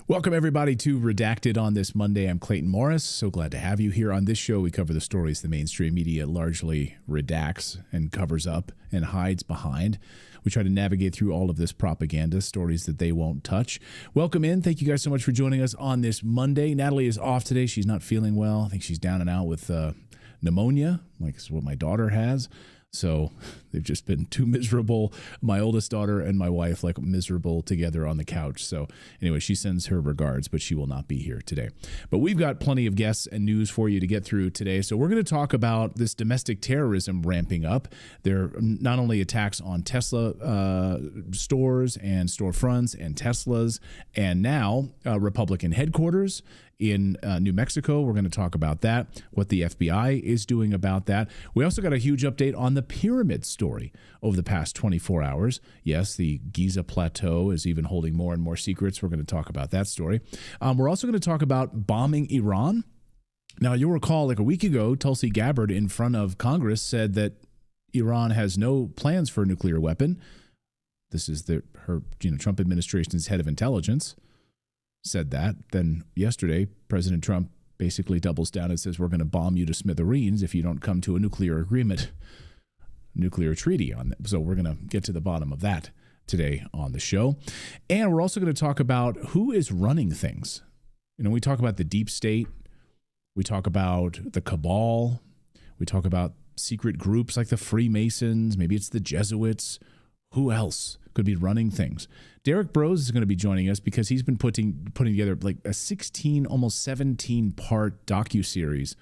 Welcome, everybody, to Redacted on this Monday. I'm Clayton Morris. So glad to have you here. On this show, we cover the stories the mainstream media largely redacts and covers up and hides behind. We try to navigate through all of this propaganda, stories that they won't touch. Welcome in. Thank you guys so much for joining us on this Monday. Natalie is off today. She's not feeling well. I think she's down and out with pneumonia, like it's what my daughter has. So they've just been too miserable. My oldest daughter and my wife, like, miserable together on the couch. So anyway, she sends her regards, but she will not be here today. But we've got plenty of guests and news for you to get through today. So we're going to talk about this domestic terrorism ramping up. There are not only attacks on Tesla stores and storefronts and Teslas, and now Republican headquarters in New Mexico. We're going to talk about that, what the FBI is doing about that. We also got a huge update on the pyramid story over the past 24 hours. Yes, the Giza Plateau is even holding more and more secrets. We're going to talk about that story. We're also going to talk about bombing Iran. Now, you'll recall, like a week ago, Tulsi Gabbard in front of Congress said that Iran has no plans for a nuclear weapon. This is her Trump administration's head of intelligence said that. Then yesterday, President Trump basically doubles down and says, we're going to bomb you to smithereens if you don't come to a nuclear agreement, nuclear treaty on that. So we're going to get to the bottom of that today on the show. And we're also going to talk about who is running things. We talk about the deep state. We talk about the cabal. We talk about secret groups like the Freemasons. Maybe it's the Jesuits. Who else could be running things? Derek Brose is going to be joining us because he's been putting together like a 16, almost 17-part docuseries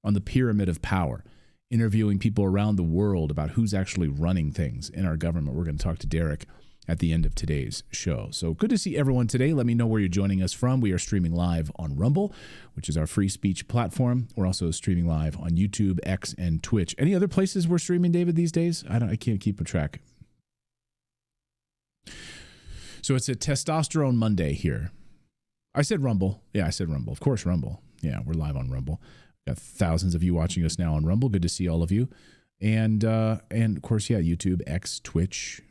on the pyramid of power, interviewing people around the world about who's actually running things in our government. We're going to talk to Derek at the end of today's show. So good to see everyone today. Let me know where you're joining us from. We are streaming live on Rumble, which is our free speech platform. We're also streaming live on YouTube, X, and Twitch. Any other places we're streaming, David, these days? I can't keep a track. So it's a Testosterone Monday here. I said Rumble. Yeah, I said Rumble. Of course, Rumble. Yeah, we're live on Rumble. Got thousands of you watching us now on Rumble. Good to see all of you. And of course, yeah, YouTube, X, Twitch.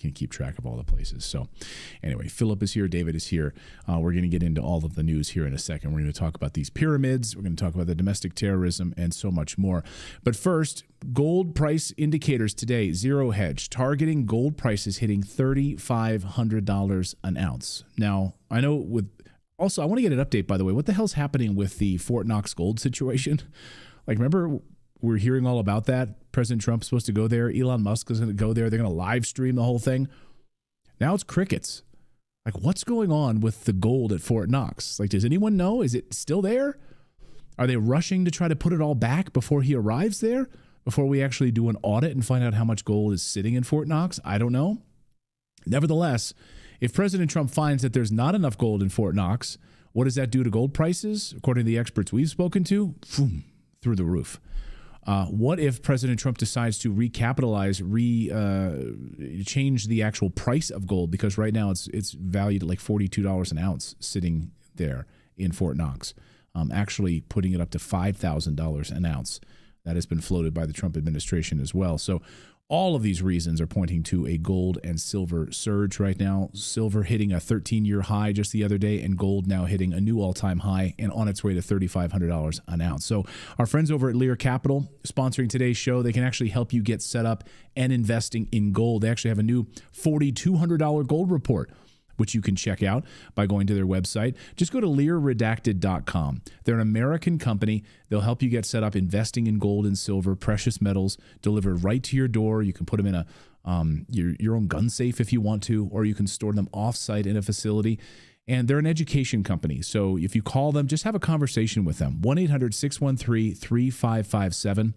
Can't keep track of all the places. So anyway, Philip is here. David is here. We're going to get into all of the news here in a second. We're going to talk about these pyramids. We're going to talk about the domestic terrorism and so much more. But first, gold price indicators today. Zero Hedge targeting gold prices hitting $3,500 an ounce. Now, I know I want to get an update, by the way. What the hell's happening with the Fort Knox gold situation? Like, remember, we're hearing all about that. President Trump's supposed to go there. Elon Musk is going to go there. They're going to live stream the whole thing. Now it's crickets. Like, what's going on with the gold at Fort Knox? Like, does anyone know? Is it still there? Are they rushing to try to put it all back before he arrives there? Before we actually do an audit and find out how much gold is sitting in Fort Knox? I don't know. Nevertheless, if President Trump finds that there's not enough gold in Fort Knox, what does that do to gold prices? According to the experts we've spoken to, boom, through the roof. What if President Trump decides to recapitalize, change the actual price of gold? Because right now it's valued at like $42 an ounce sitting there in Fort Knox, actually putting it up to $5,000 an ounce. That has been floated by the Trump administration as well. So all of these reasons are pointing to a gold and silver surge right now. Silver hitting a 13-year high just the other day, and gold now hitting a new all-time high and on its way to $3,500 an ounce. So our friends over at Lear Capital sponsoring today's show, they can actually help you get set up and investing in gold. They actually have a new $4,200 gold report, which you can check out by going to their website. Just go to LearRedacted.com. They're an American company. They'll help you get set up investing in gold and silver, precious metals, delivered right to your door. You can put them in a your own gun safe if you want to, or you can store them off-site in a facility. And they're an education company. So if you call them, just have a conversation with them. 1-800-613-3557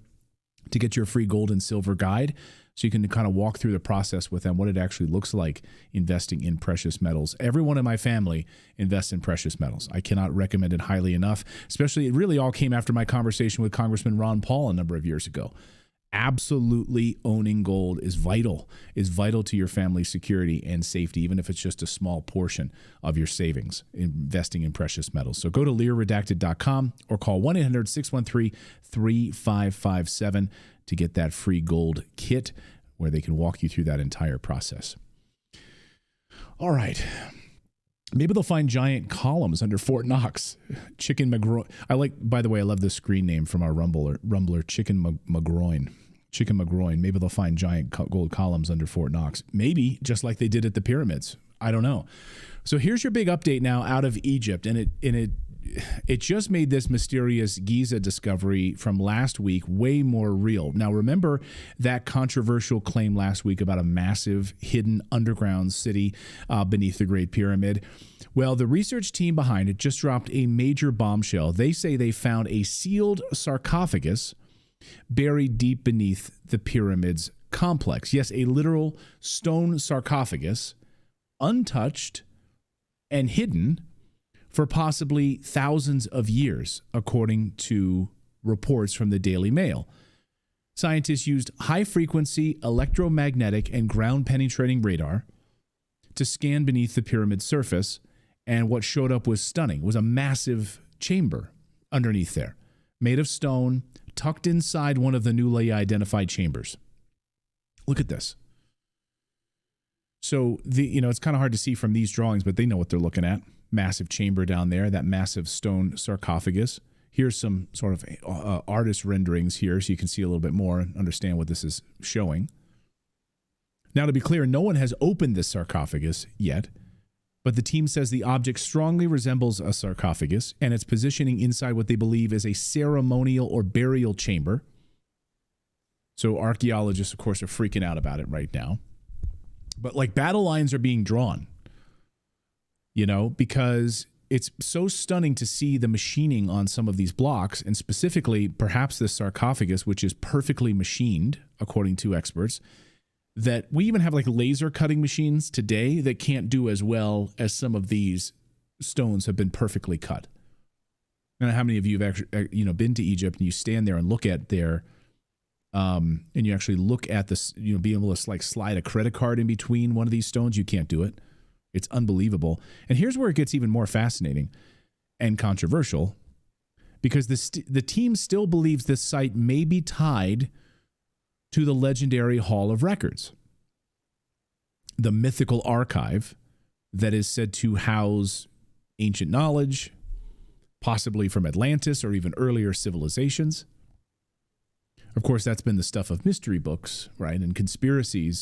to get your free gold and silver guide. So you can kind of walk through the process with them, what it actually looks like investing in precious metals. Everyone in my family invests in precious metals. I cannot recommend it highly enough, especially it really all came after my conversation with Congressman Ron Paul a number of years ago. Absolutely owning gold is vital to your family's security and safety, even if it's just a small portion of your savings, investing in precious metals. So go to LearRedacted.com or call 1-800-613-3557 to get that free gold kit where they can walk you through that entire process. All right. Maybe they'll find giant columns under Fort Knox. Chicken McGroin. By the way, I love this screen name from our Rumbler, Chicken McGroin. Chicken McGroin. Maybe they'll find giant gold columns under Fort Knox. Maybe just like they did at the pyramids. I don't know. So here's your big update now out of Egypt, and it just made this mysterious Giza discovery from last week way more real. Now, remember that controversial claim last week about a massive hidden underground city beneath the Great Pyramid? Well, the research team behind it just dropped a major bombshell. They say they found a sealed sarcophagus buried deep beneath the pyramid's complex. Yes, a literal stone sarcophagus, untouched and hidden for possibly thousands of years, according to reports from the Daily Mail. Scientists used high-frequency electromagnetic and ground-penetrating radar to scan beneath the pyramid's surface, and what showed up was stunning. It was a massive chamber underneath there, made of stone, tucked inside one of the newly identified chambers. Look at this. So, it's kind of hard to see from these drawings, but they know what they're looking at. Massive chamber down there, that massive stone sarcophagus. Here's some sort of artist renderings here so you can see a little bit more and understand what this is showing. Now, to be clear, no one has opened this sarcophagus yet, but the team says the object strongly resembles a sarcophagus, and it's positioning inside what they believe is a ceremonial or burial chamber. So archaeologists, of course, are freaking out about it right now. But battle lines are being drawn. Because it's so stunning to see the machining on some of these blocks, and specifically perhaps this sarcophagus, which is perfectly machined, according to experts, that we even have laser cutting machines today that can't do as well as some of these stones have been perfectly cut. I don't know how many of you have actually, been to Egypt and you stand there and look at their, and you actually look at this, being able to slide a credit card in between one of these stones. You can't do it. It's unbelievable. And here's where it gets even more fascinating and controversial, because the team still believes this site may be tied to the legendary Hall of Records, the mythical archive that is said to house ancient knowledge, possibly from Atlantis or even earlier civilizations. Of course, that's been the stuff of mystery books, right, and conspiracy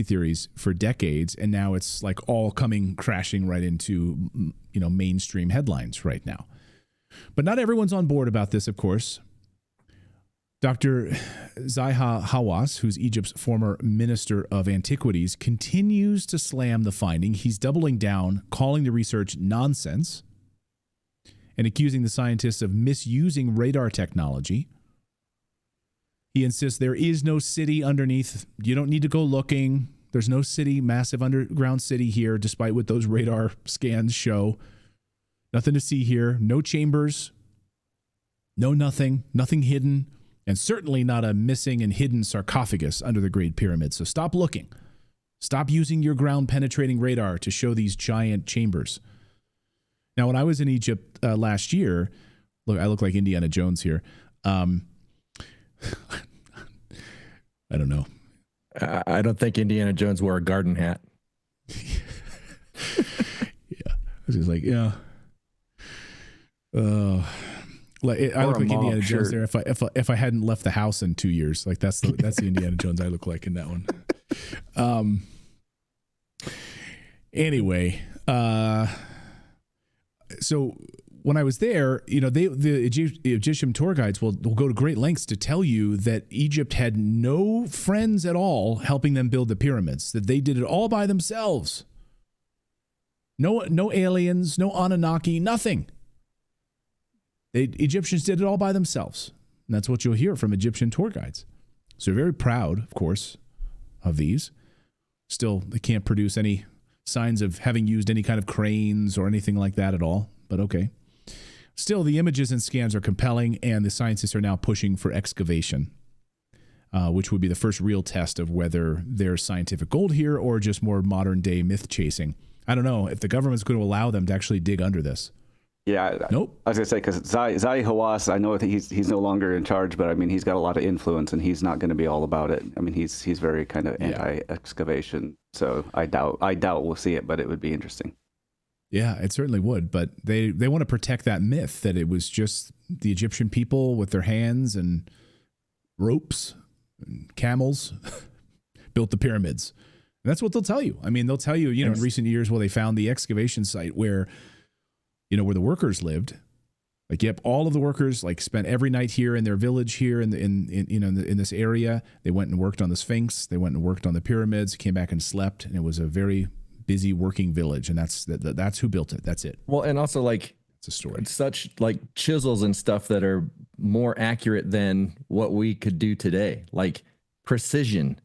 theories for decades, and now it's all coming crashing right into mainstream headlines right now. But not everyone's on board about this, of course. Dr. Zaha Hawass, who's Egypt's former Minister of Antiquities, continues to slam the finding. He's doubling down, calling the research nonsense, and accusing the scientists of misusing radar technology. He insists there is no city underneath. You don't need to go looking. There's no city, massive underground city here, despite what those radar scans show. Nothing to see here. No chambers. No nothing hidden. And certainly not a missing and hidden sarcophagus under the Great Pyramid. So stop looking. Stop using your ground-penetrating radar to show these giant chambers. Now, when I was in Egypt last year, look, I look like Indiana Jones here. I don't know. I don't think Indiana Jones wore a garden hat. Yeah. I was just yeah. I look like Indiana Jones there if I hadn't left the house in 2 years. That's the Indiana Jones I look like in that one. Anyway, so when I was there, the Egyptian tour guides will go to great lengths to tell you that Egypt had no friends at all helping them build the pyramids, that they did it all by themselves. No aliens, no Anunnaki, nothing. The Egyptians did it all by themselves. And that's what you'll hear from Egyptian tour guides. So they're very proud, of course, of these. Still, they can't produce any signs of having used any kind of cranes or anything like that at all, but okay. Still, the images and scans are compelling, and the scientists are now pushing for excavation, which would be the first real test of whether there's scientific gold here or just more modern-day myth-chasing. I don't know if the government's going to allow them to actually dig under this. Yeah, Nope. I was gonna say because Zahi Hawass, I know that he's no longer in charge, but I mean he's got a lot of influence, and he's not going to be all about it. I mean he's very kind of anti-excavation, so I doubt we'll see it, but it would be interesting. Yeah, it certainly would. But they want to protect that myth that it was just the Egyptian people with their hands and ropes and camels built the pyramids. And that's what they'll tell you. I mean, they'll tell you, in recent years, well, they found the excavation site where the workers lived. Like, yep, all of the workers spent every night here in their village here in this area. They went and worked on the Sphinx. They went and worked on the pyramids. Came back and slept, and it was a very busy working village. And that's who built it. That's it. Well, and also it's a story. It's such chisels and stuff that are more accurate than what we could do today. Like precision.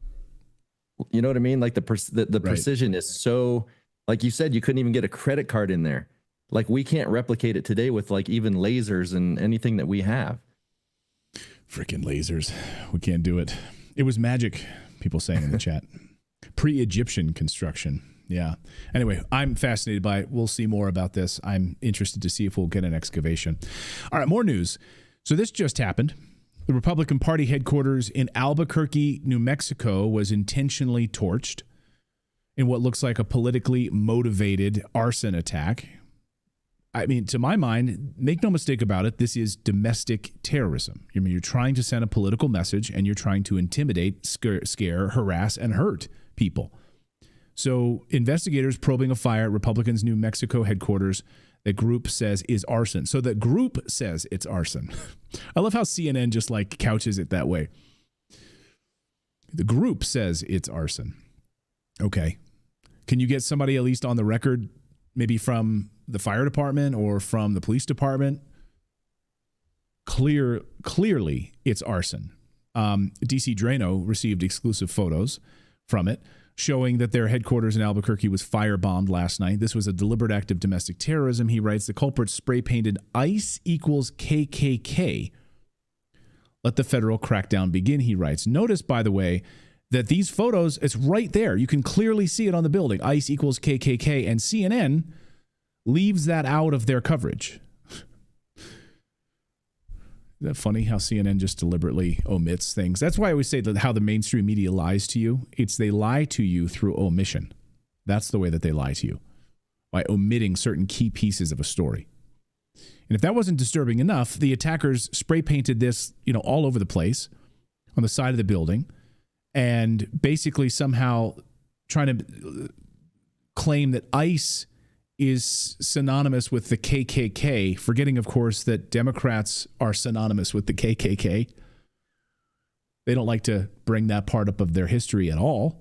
You know what I mean? Like the precision is so. Like you said, you couldn't even get a credit card in there. Like we can't replicate it today with even lasers and anything that we have. Freaking lasers. We can't do it. It was magic, people saying in the chat. Pre-Egyptian construction. Yeah. Anyway, I'm fascinated by it. We'll see more about this. I'm interested to see if we'll get an excavation. All right, more news. So this just happened. The Republican Party headquarters in Albuquerque, New Mexico was intentionally torched in what looks like a politically motivated arson attack. I mean, to my mind, make no mistake about it, this is domestic terrorism. I mean, you're trying to send a political message and you're trying to intimidate, scare, harass, and hurt people. So investigators probing a fire at Republicans' New Mexico headquarters that group says is arson. So the group says it's arson. I love how CNN just couches it that way. The group says it's arson. Okay. Can you get somebody at least on the record, maybe from the fire department or from the police department? Clearly, it's arson. DC Drano received exclusive photos from it, showing that their headquarters in Albuquerque was firebombed last night. This was a deliberate act of domestic terrorism. He writes, the culprits spray-painted ICE equals KKK. Let the federal crackdown begin, he writes. Notice, by the way, that these photos, it's right there. You can clearly see it on the building. ICE equals KKK, and CNN leaves that out of their coverage. Isn't that funny how CNN just deliberately omits things? That's why I always say that how the mainstream media lies to you. It's they lie to you through omission. That's the way that they lie to you, by omitting certain key pieces of a story. And if that wasn't disturbing enough, the attackers spray painted this, all over the place on the side of the building, and basically somehow trying to claim that ICE is synonymous with the KKK, forgetting, of course, that Democrats are synonymous with the KKK. They don't like to bring that part up of their history at all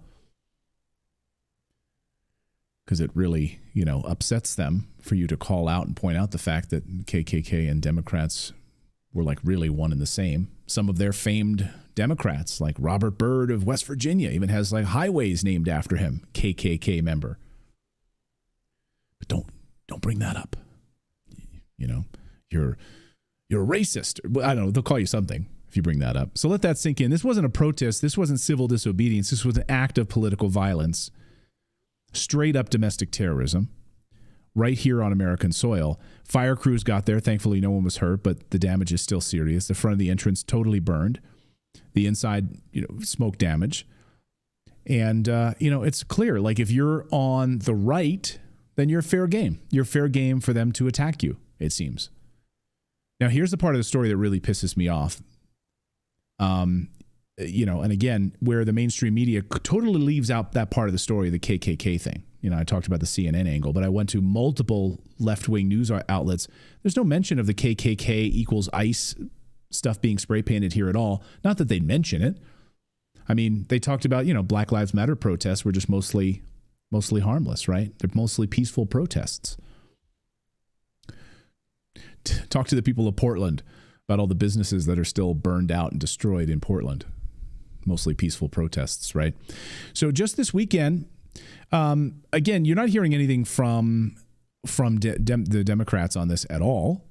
because it really, upsets them for you to call out and point out the fact that KKK and Democrats were really one and the same. Some of their famed Democrats, like Robert Byrd of West Virginia, even has highways named after him, KKK member. But don't bring that up. You're a racist. I don't know. They'll call you something if you bring that up. So let that sink in. This wasn't a protest. This wasn't civil disobedience. This was an act of political violence. Straight up domestic terrorism. Right here on American soil. Fire crews got there. Thankfully, no one was hurt, but the damage is still serious. The front of the entrance totally burned. The inside, smoke damage. And, it's clear. If you're on the right, then you're fair game. You're fair game for them to attack you, it seems. Now, here's the part of the story that really pisses me off. And again, where the mainstream media totally leaves out that part of the story, the KKK thing. I talked about the CNN angle, but I went to multiple left-wing news outlets. There's no mention of the KKK equals ICE stuff being spray painted here at all. Not that they'd mention it. I mean, they talked about, Black Lives Matter protests were just mostly harmless, right? They're mostly peaceful protests. Talk to the people of Portland about all the businesses that are still burned out and destroyed in Portland. Mostly peaceful protests, right? So just this weekend, again, you're not hearing anything from the Democrats on this at all.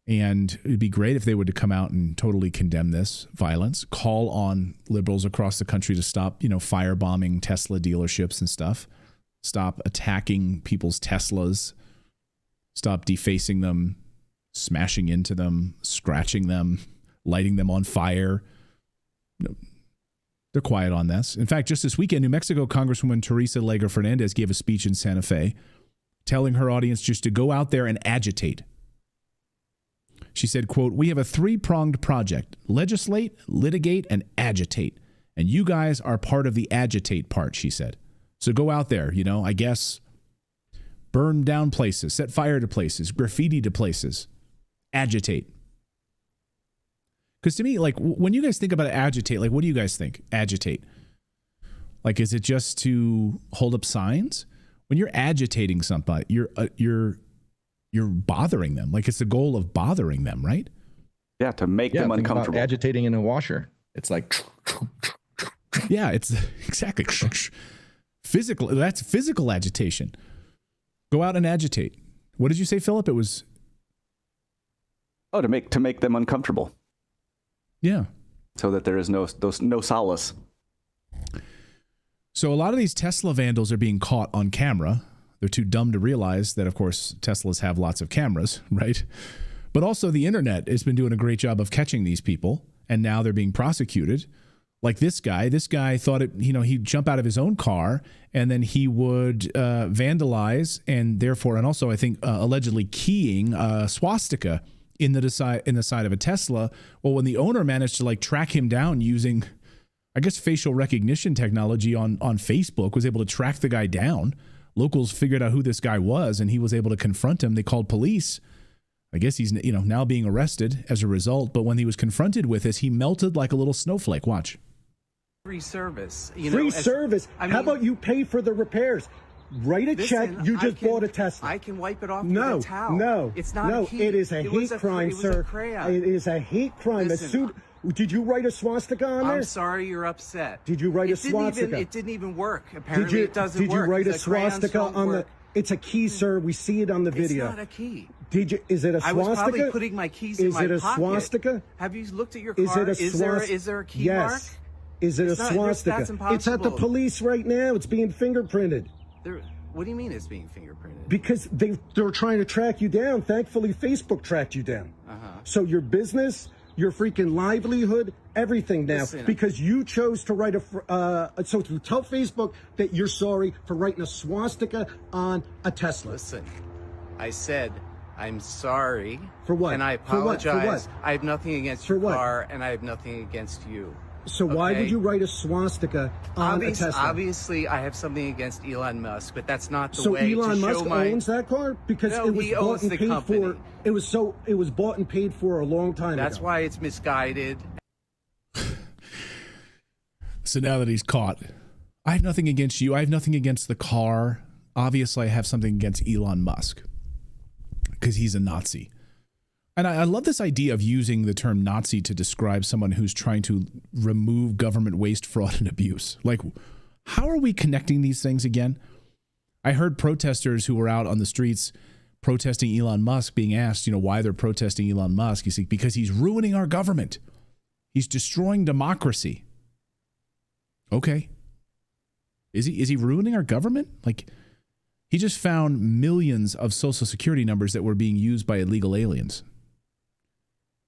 And it'd be great if they were to come out and totally condemn this violence, call on liberals across the country to stop, firebombing Tesla dealerships and stuff, stop attacking people's Teslas, Stop defacing them, smashing into them, scratching them, lighting them on fire. No, they're quiet on this. In fact, just this weekend, New Mexico Congresswoman Teresa Leger Fernandez gave a speech in Santa Fe telling her audience just to go out there and agitate. She said, quote, "We have a three-pronged project: legislate, litigate, and agitate. And you guys are part of the agitate part," she said. So go out there, I guess, burn down places, set fire to places, graffiti to places, agitate. Because to me, like, when you guys think about agitate, like, what do you guys think? Agitate. Like, is it just to hold up signs? When you're agitating somebody, you're bothering them. Like, it's the goal of bothering them, right? Yeah, to make them uncomfortable. Agitating in a washer. It's like... Yeah, it's exactly physical. That's physical agitation. Go out and agitate. What did you say, Philip? It was... Oh, to make them uncomfortable. Yeah. So that there is no solace. So a lot of these Tesla vandals are being caught on camera. They're too dumb to realize that, of course, Teslas have lots of cameras, right? But also the internet has been doing a great job of catching these people, and now they're being prosecuted. Like this guy thought he'd jump out of his own car and then he would vandalize and also I think allegedly keying a swastika in the side of a Tesla. Well, when the owner managed to track him down using, I guess, facial recognition technology on Facebook, was able to track the guy down. Locals figured out who this guy was and he was able to confront him. They called police. I guess he's now being arrested as a result. But when he was confronted with this, he melted like a little snowflake. Watch. Free service. Free service. How about you pay for the repairs? Write a check. You just bought a Tesla. I can wipe it off with a towel. No, it's not. No, it is a hate crime, sir. It is a hate crime. Did you write a swastika on there? I'm sorry you're upset. Did you write a swastika? It didn't even work. Apparently, it doesn't work. Did you write a swastika on the? It's a key, sir. We see it on the video. It's not a key. Is it a swastika? I was probably putting my keys in my pocket. Is it a swastika? Have you looked at your car? Is there a key mark? Yes. Is it a swastika? That's impossible. It's at the police right now. It's being fingerprinted. What do you mean it's being fingerprinted? Because they're trying to track you down. Thankfully, Facebook tracked you down. So your business, your freaking livelihood, everything now. Listen, because you chose to write so to tell Facebook that you're sorry for writing a swastika on a Tesla. Listen, I said I'm sorry. For what? And I apologize. For what? I have nothing against your car, and I have nothing against you. So why would you write a swastika on a Tesla? Obviously, I have something against Elon Musk, but that's not the way to show So Elon Musk owns that car? Because it was bought and paid for. It was bought and paid for a long time ago. That's why it's misguided. So now that he's caught, I have nothing against you. I have nothing against the car. Obviously, I have something against Elon Musk because he's a Nazi. And I love this idea of using the term Nazi to describe someone who's trying to remove government waste, fraud, and abuse. Like, how are we connecting these things again? I heard protesters who were out on the streets protesting Elon Musk being asked, why they're protesting Elon Musk. He's like, because he's ruining our government. He's destroying democracy. Okay. Is he ruining our government? Like, he just found millions of Social Security numbers that were being used by illegal aliens.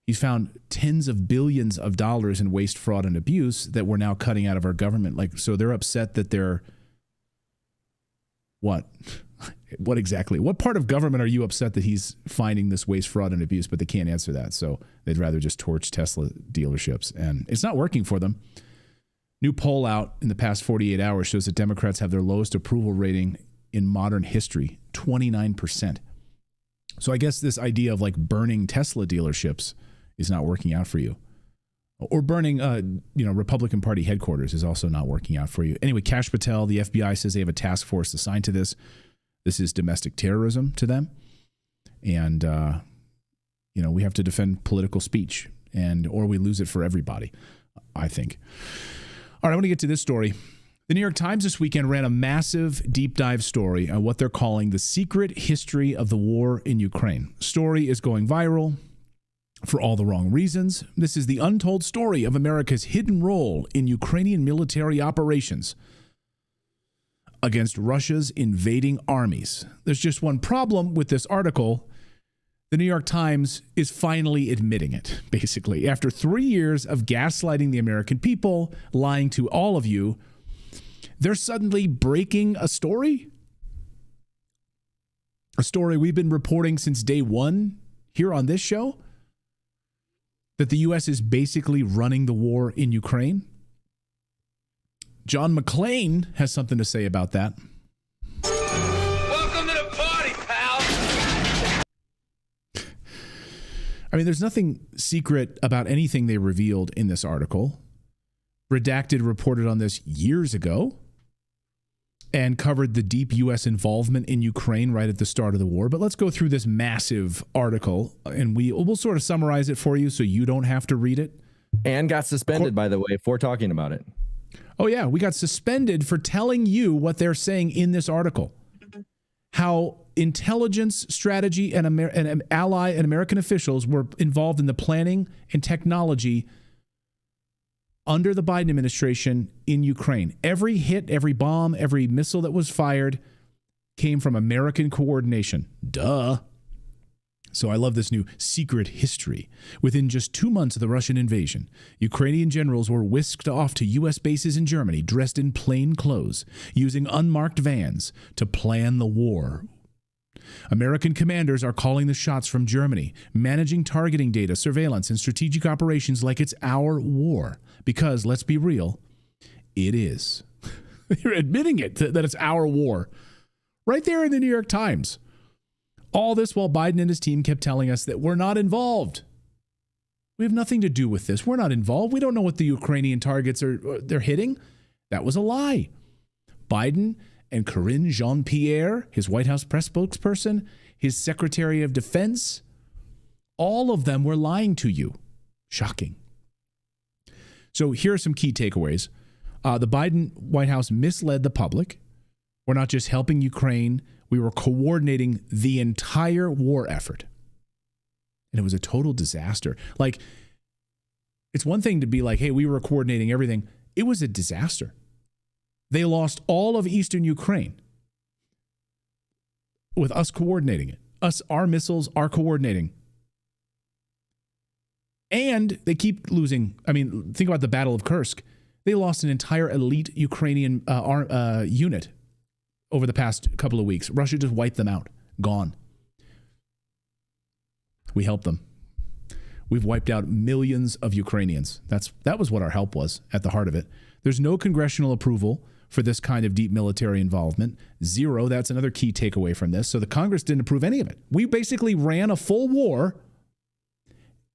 He's found tens of billions of dollars in waste, fraud, and abuse that we're now cutting out of our government. So they're upset that they're what? What exactly? What part of government are you upset that he's finding this waste, fraud, and abuse? But they can't answer that. So they'd rather just torch Tesla dealerships. And it's not working for them. New poll out in the past 48 hours shows that Democrats have their lowest approval rating in modern history, 29%. So I guess this idea of burning Tesla dealerships is not working out for you. Or burning, Republican Party headquarters is also not working out for you. Anyway, Kash Patel, the FBI says they have a task force assigned to this. This is domestic terrorism to them. And, we have to defend political speech or we lose it for everybody, I think. All right, I want to get to this story. The New York Times this weekend ran a massive deep dive story on what they're calling the secret history of the war in Ukraine. Story is going viral for all the wrong reasons. This is the untold story of America's hidden role in Ukrainian military operations. against Russia's invading armies. There's just one problem with this article. The New York Times is finally admitting it, basically. After 3 years of gaslighting the American people, lying to all of you, they're suddenly breaking a story? A story we've been reporting since day one here on this show? That the U.S. is basically running the war in Ukraine? John McClain has something to say about that. Welcome to the party, pal. I mean, there's nothing secret about anything they revealed in this article. Redacted reported on this years ago and covered the deep U.S. involvement in Ukraine right at the start of the war. But let's go through this massive article, and we'll sort of summarize it for you so you don't have to read it. And got suspended, by the way, for talking about it. Oh, yeah. We got suspended for telling you what they're saying in this article. How intelligence, strategy, and ally and American officials were involved in the planning and technology under the Biden administration in Ukraine. Every hit, every bomb, every missile that was fired came from American coordination. Duh. So I love this new secret history. Within just 2 months of the Russian invasion, Ukrainian generals were whisked off to U.S. bases in Germany, dressed in plain clothes, using unmarked vans to plan the war. American commanders are calling the shots from Germany, managing targeting data, surveillance, and strategic operations like it's our war. Because, let's be real, it is. You're admitting it, that it's our war. Right there in the New York Times. All this while Biden and his team kept telling us that we're not involved. We have nothing to do with this. We're not involved. We don't know what the Ukrainian targets they're hitting. That was a lie. Biden and Karine Jean-Pierre, his White House press spokesperson, his Secretary of Defense, all of them were lying to you. Shocking. So here are some key takeaways. The Biden White House misled the public. We're not just helping Ukraine. We were coordinating the entire war effort. And it was a total disaster. Like, it's one thing to be like, hey, we were coordinating everything. It was a disaster. They lost all of eastern Ukraine with us coordinating it. Our missiles are coordinating. And they keep losing. I mean, think about the Battle of Kursk. They lost an entire elite Ukrainian unit over the past couple of weeks. Russia just wiped them out. Gone. We helped them. We've wiped out millions of Ukrainians. That was what our help was at the heart of it. There's no congressional approval for this kind of deep military involvement. Zero. That's another key takeaway from this. So the Congress didn't approve any of it. We basically ran a full war,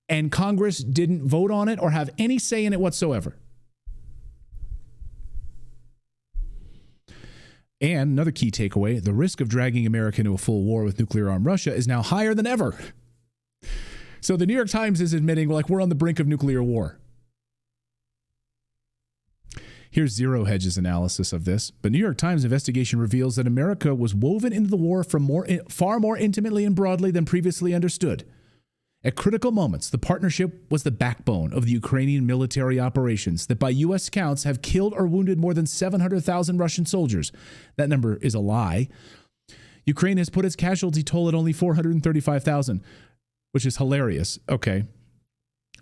and Congress didn't vote on it or have any say in it whatsoever. And another key takeaway, the risk of dragging America into a full war with nuclear-armed Russia is now higher than ever. So the New York Times is admitting, like, we're on the brink of nuclear war. Here's Zero Hedge's analysis of this. The New York Times investigation reveals that America was woven into the war far more intimately and broadly than previously understood. At critical moments, the partnership was the backbone of the Ukrainian military operations that by U.S. counts have killed or wounded more than 700,000 Russian soldiers. That number is a lie. Ukraine has put its casualty toll at only 435,000, which is hilarious. Okay.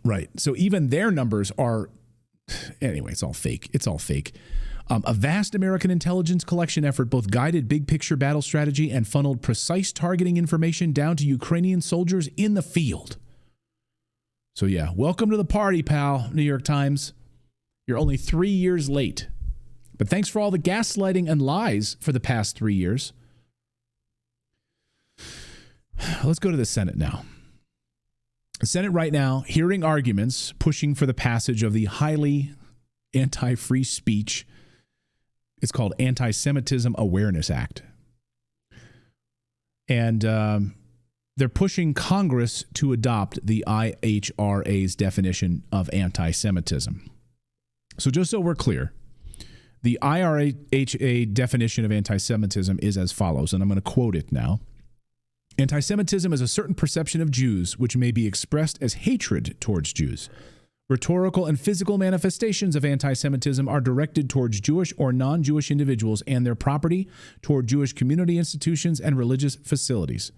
Right. So even their numbers are, anyway, it's all fake. It's all fake. A vast American intelligence collection effort both guided big picture battle strategy and funneled precise targeting information down to Ukrainian soldiers in the field. So yeah, welcome to the party, pal, New York Times. You're only 3 years late. But thanks for all the gaslighting and lies for the past 3 years. Let's go to the Senate now. The Senate right now hearing arguments pushing for the passage of the highly anti-free speech. It's called Anti-Semitism Awareness Act. And they're pushing Congress to adopt the IHRA's definition of anti-Semitism. So just so we're clear, the IHRA definition of anti-Semitism is as follows, and I'm going to quote it now. Anti-Semitism is a certain perception of Jews which may be expressed as hatred towards Jews, Rhetorical and physical manifestations of anti-Semitism are directed towards Jewish or non-Jewish individuals and their property, toward Jewish community institutions and religious facilities.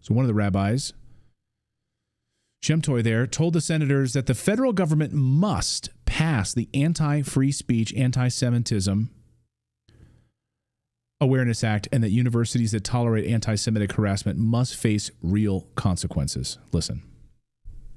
So one of the rabbis, Shemtoy there, told the senators that the federal government must pass the Anti-Free Speech, Anti-Semitism Awareness Act, and that universities that tolerate anti-Semitic harassment must face real consequences. Listen.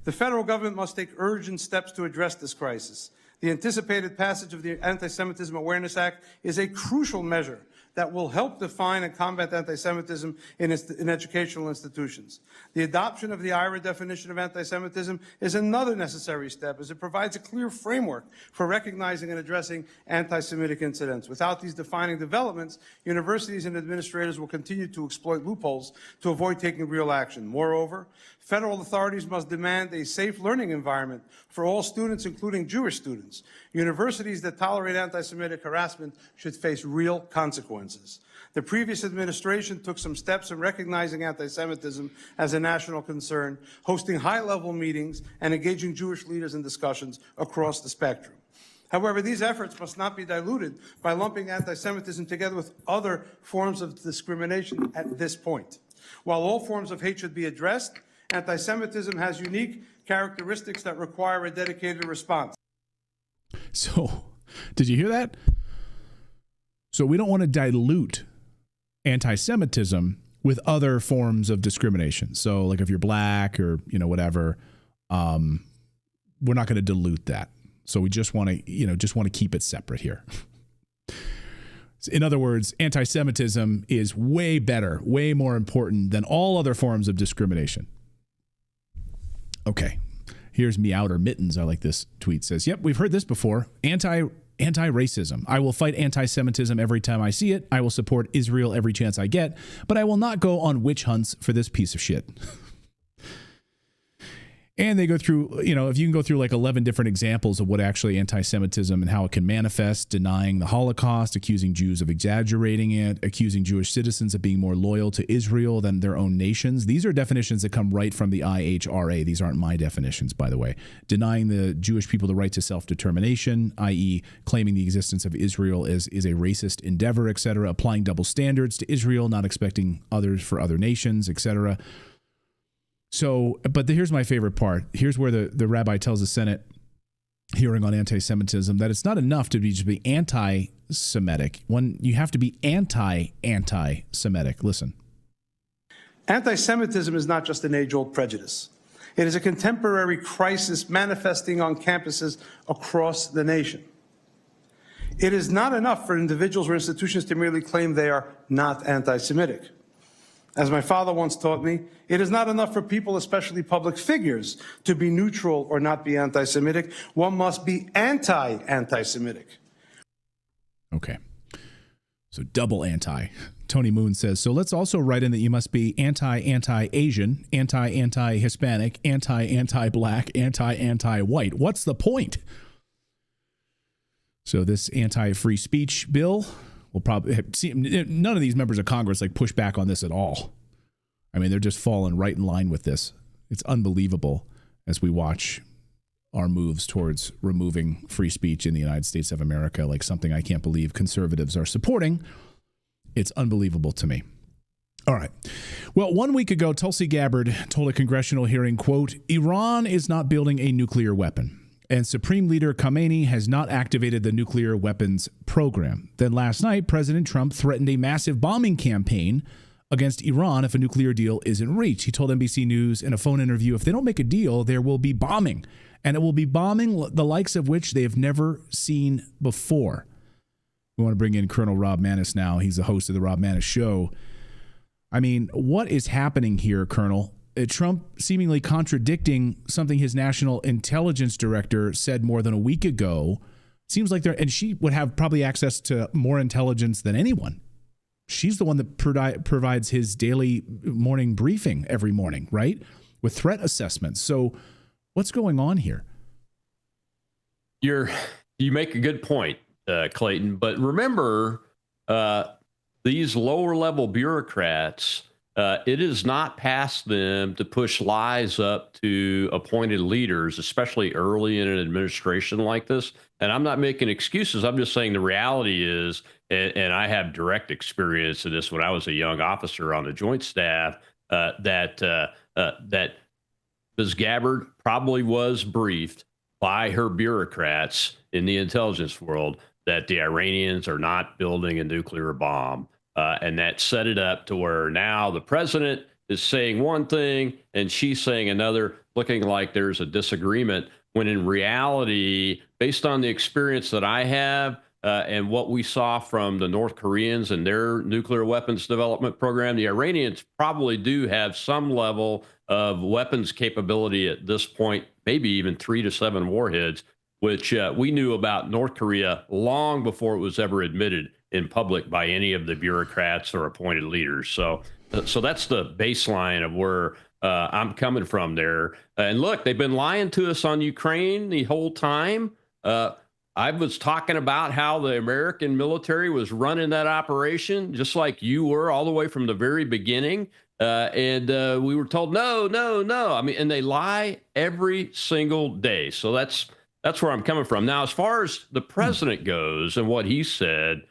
The federal government must take urgent steps to address this crisis. The anticipated passage of the Anti-Semitism Awareness Act is a crucial measure that will help define and combat anti-Semitism in educational institutions. The adoption of the IRA definition of anti-Semitism is another necessary step, as it provides a clear framework for recognizing and addressing anti-Semitic incidents. Without these defining developments, universities and administrators will continue to exploit loopholes to avoid taking real action. Moreover, federal authorities must demand a safe learning environment for all students, including Jewish students. Universities that tolerate anti-Semitic harassment should face real consequences. The previous administration took some steps in recognizing anti-Semitism as a national concern, hosting high-level meetings and engaging Jewish leaders in discussions across the spectrum. However, these efforts must not be diluted by lumping anti-Semitism together with other forms of discrimination at this point. While all forms of hate should be addressed, anti-Semitism has unique characteristics that require a dedicated response. So, did you hear that? So we don't want to dilute anti-Semitism with other forms of discrimination. So, like if you're black or, whatever, we're not going to dilute that. So we just want to, keep it separate here. In other words, anti-Semitism is way better, way more important than all other forms of discrimination. Okay. Here's Meowder Mittens. I like this tweet. Says, yep, we've heard this before. Anti-racism. I will fight anti-Semitism every time I see it. I will support Israel every chance I get, but I will not go on witch hunts for this piece of shit. And they go through, if you can go through like 11 different examples of what actually anti-Semitism and how it can manifest, denying the Holocaust, accusing Jews of exaggerating it, accusing Jewish citizens of being more loyal to Israel than their own nations. These are definitions that come right from the IHRA. These aren't my definitions, by the way. Denying the Jewish people the right to self-determination, i.e. claiming the existence of Israel is a racist endeavor, etc. Applying double standards to Israel, not expecting others for other nations, etc. So, but here's my favorite part. Here's where the rabbi tells the Senate hearing on anti-Semitism that it's not enough to just be anti-Semitic. You have to be anti-Semitic. Listen. Anti-Semitism is not just an age-old prejudice. It is a contemporary crisis manifesting on campuses across the nation. It is not enough for individuals or institutions to merely claim they are not anti-Semitic. As my father once taught me, it is not enough for people, especially public figures, to be neutral or not be anti-Semitic. One must be anti-Semitic. Okay. So double anti. Tony Moon says, so let's also write in that you must be anti-Asian, anti-Hispanic, anti-Black, anti-white. What's the point? So this anti-free speech bill will probably see, none of these members of Congress push back on this at all. I mean, they're just falling right in line with this. It's unbelievable as we watch our moves towards removing free speech in the United States of America, like something I can't believe conservatives are supporting. It's unbelievable to me. All right. Well, 1 week ago, Tulsi Gabbard told a congressional hearing, quote, Iran is not building a nuclear weapon. And Supreme Leader Khamenei has not activated the nuclear weapons program. Then last night, President Trump threatened a massive bombing campaign against Iran if a nuclear deal isn't reached. He told NBC News in a phone interview, if they don't make a deal, there will be bombing. And it will be bombing the likes of which they have never seen before. We want to bring in Colonel Rob Maness now. He's the host of the Rob Maness Show. I mean, what is happening here, Colonel? Trump seemingly contradicting something his national intelligence director said more than a week ago. Seems like and she would have probably access to more intelligence than anyone. She's the one that provides his daily morning briefing every morning, right? With threat assessments. So what's going on here? You make a good point, Clayton. But remember, these lower level bureaucrats it is not past them to push lies up to appointed leaders, especially early in an administration like this. And I'm not making excuses. I'm just saying the reality is, and I have direct experience in this when I was a young officer on the Joint Staff, that Ms. Gabbard probably was briefed by her bureaucrats in the intelligence world that the Iranians are not building a nuclear bomb. And that set it up to where now the president is saying one thing and she's saying another, looking like there's a disagreement, when in reality, based on the experience that I have and what we saw from the North Koreans and their nuclear weapons development program, the Iranians probably do have some level of weapons capability at this point, maybe even 3 to 7 warheads, which we knew about North Korea long before it was ever admitted in public by any of the bureaucrats or appointed leaders. So that's the baseline of where I'm coming from there. And look, they've been lying to us on Ukraine the whole time. I was talking about how the American military was running that operation, just like you were all the way from the very beginning. And we were told, no. I mean, and they lie every single day. So that's where I'm coming from. Now, as far as the president goes and what he said,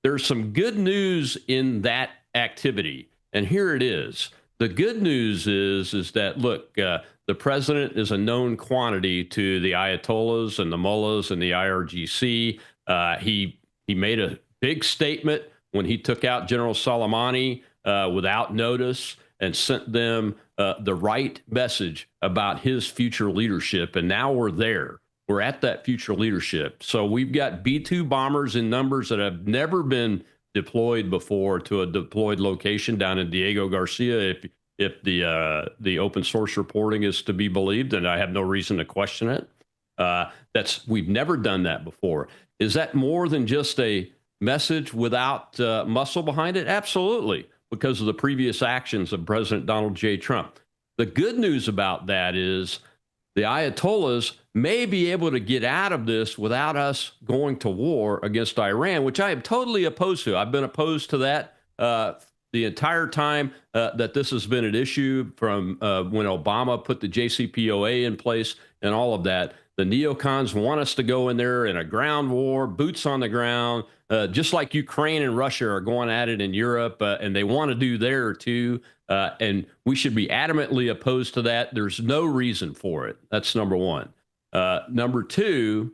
there's some good news in that activity. And here it is. The good news is that, look, the president is a known quantity to the Ayatollahs and the mullahs and the IRGC. He made a big statement when he took out General Soleimani without notice and sent them the right message about his future leadership. And now we're there. We're at that future leadership. So we've got B-2 bombers in numbers that have never been deployed before to a deployed location down in Diego Garcia, if the open source reporting is to be believed, and I have no reason to question it. We've never done that before. Is that more than just a message without muscle behind it? Absolutely, because of the previous actions of President Donald J. Trump. The good news about that is the Ayatollahs may be able to get out of this without us going to war against Iran, which I am totally opposed to. I've been opposed to that the entire time that this has been an issue, from when Obama put the JCPOA in place and all of that. The neocons want us to go in there in a ground war, boots on the ground, just like Ukraine and Russia are going at it in Europe, and they want to do there too. And we should be adamantly opposed to that. There's no reason for it. That's number one. Number two,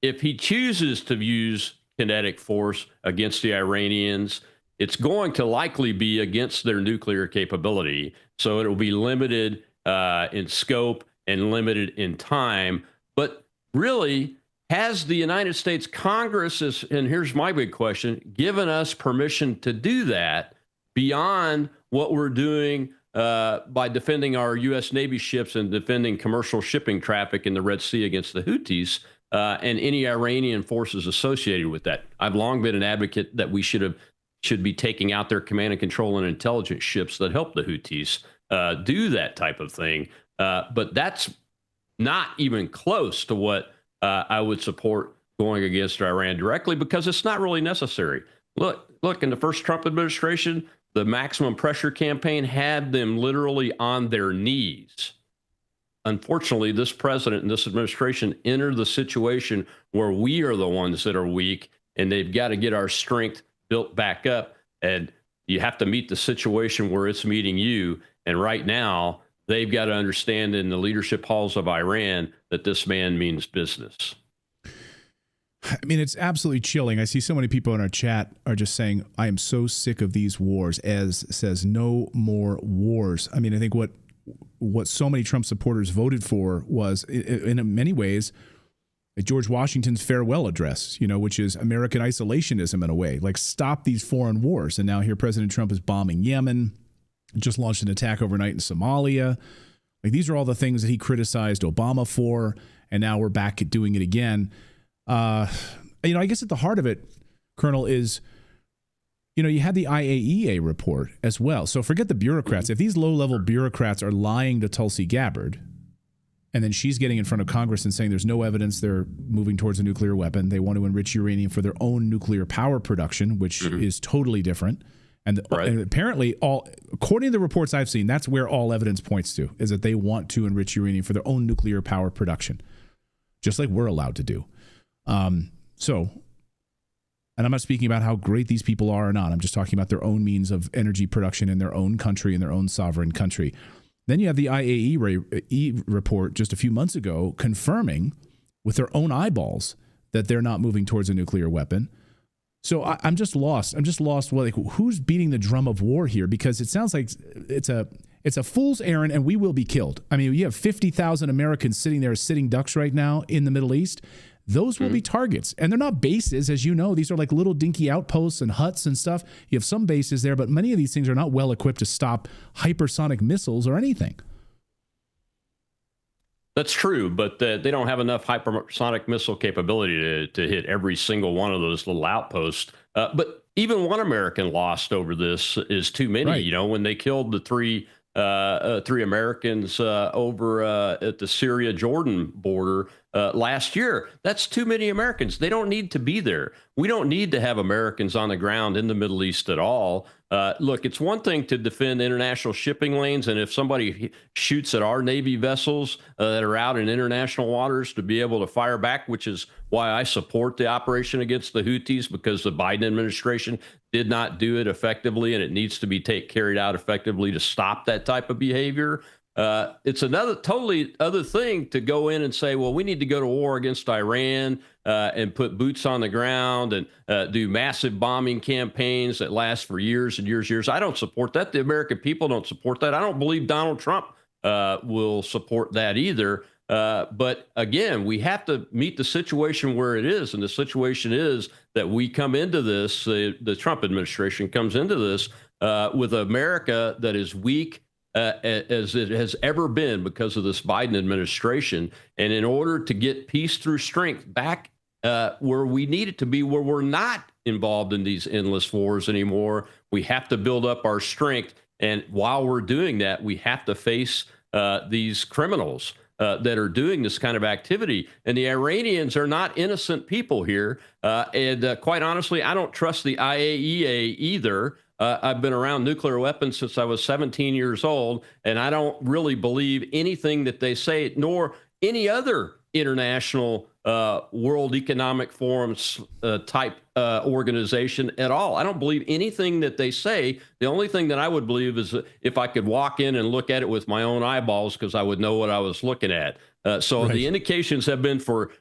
if he chooses to use kinetic force against the Iranians, it's going to likely be against their nuclear capability. So it will be limited in scope and limited in time. But really, has the United States Congress, and here's my big question, given us permission to do that beyond what we're doing by defending our U.S. Navy ships and defending commercial shipping traffic in the Red Sea against the Houthis and any Iranian forces associated with that? I've long been an advocate that we should be taking out their command and control and intelligence ships that help the Houthis do that type of thing. But that's not even close to what I would support going against Iran directly, because it's not really necessary. Look, in the first Trump administration, the maximum pressure campaign had them literally on their knees. Unfortunately, this president and this administration entered the situation where we are the ones that are weak, and they've got to get our strength built back up. And you have to meet the situation where it's meeting you. And right now, they've got to understand in the leadership halls of Iran that this man means business. I mean, it's absolutely chilling. I see so many people in our chat are just saying, I am so sick of these wars. Ez says, no more wars. I mean, I think what so many Trump supporters voted for was, in many ways, George Washington's farewell address, which is American isolationism in a way, like stop these foreign wars. And now here President Trump is bombing Yemen, just launched an attack overnight in Somalia. Like, these are all the things that he criticized Obama for, and now we're back at doing it again. I guess at the heart of it, Colonel, is, you had the IAEA report as well. So forget the bureaucrats. If these low-level bureaucrats are lying to Tulsi Gabbard, and then she's getting in front of Congress and saying there's no evidence they're moving towards a nuclear weapon, they want to enrich uranium for their own nuclear power production, which is totally different, And, and apparently, according to the reports I've seen, that's where all evidence points to, is that they want to enrich uranium for their own nuclear power production, just like we're allowed to do. And I'm not speaking about how great these people are or not. I'm just talking about their own means of energy production in their own country, in their own sovereign country. Then you have the IAEA report just a few months ago confirming with their own eyeballs that they're not moving towards a nuclear weapon. So I'm just lost. I'm just lost. Well, like, who's beating the drum of war here? Because it sounds like it's a fool's errand, and we will be killed. I mean, you have 50,000 Americans sitting there sitting ducks right now in the Middle East. Those will be targets, and they're not bases, as you know. These are like little dinky outposts and huts and stuff. You have some bases there, but many of these things are not well equipped to stop hypersonic missiles or anything. That's true, but they don't have enough hypersonic missile capability to hit every single one of those little outposts. But even one American lost over this is too many. Right. You know, when they killed the three Americans over at the Syria-Jordan border last year, that's too many Americans. They don't need to be there. We don't need to have Americans on the ground in the Middle East at all. Look, it's one thing to defend international shipping lanes, and if somebody shoots at our Navy vessels that are out in international waters, to be able to fire back, which is why I support the operation against the Houthis, because the Biden administration did not do it effectively, and it needs to be carried out effectively to stop that type of behavior. It's another totally other thing to go in and say, well, we need to go to war against Iran and put boots on the ground and do massive bombing campaigns that last for years and years. I don't support that. The American people don't support that. I don't believe Donald Trump will support that either. But again, we have to meet the situation where it is. And the situation is that we come into this, the Trump administration comes into this with America that is weak as it has ever been because of this Biden administration. And in order to get peace through strength back where we need it to be, where we're not involved in these endless wars anymore, we have to build up our strength. And while we're doing that, we have to face these criminals that are doing this kind of activity. And the Iranians are not innocent people here. And quite honestly, I don't trust the IAEA either. I've been around nuclear weapons since I was 17 years old, and I don't really believe anything that they say, nor any other international World Economic Forum type organization at all. I don't believe anything that they say. The only thing that I would believe is if I could walk in and look at it with my own eyeballs, because I would know what I was looking at. So the indications have been for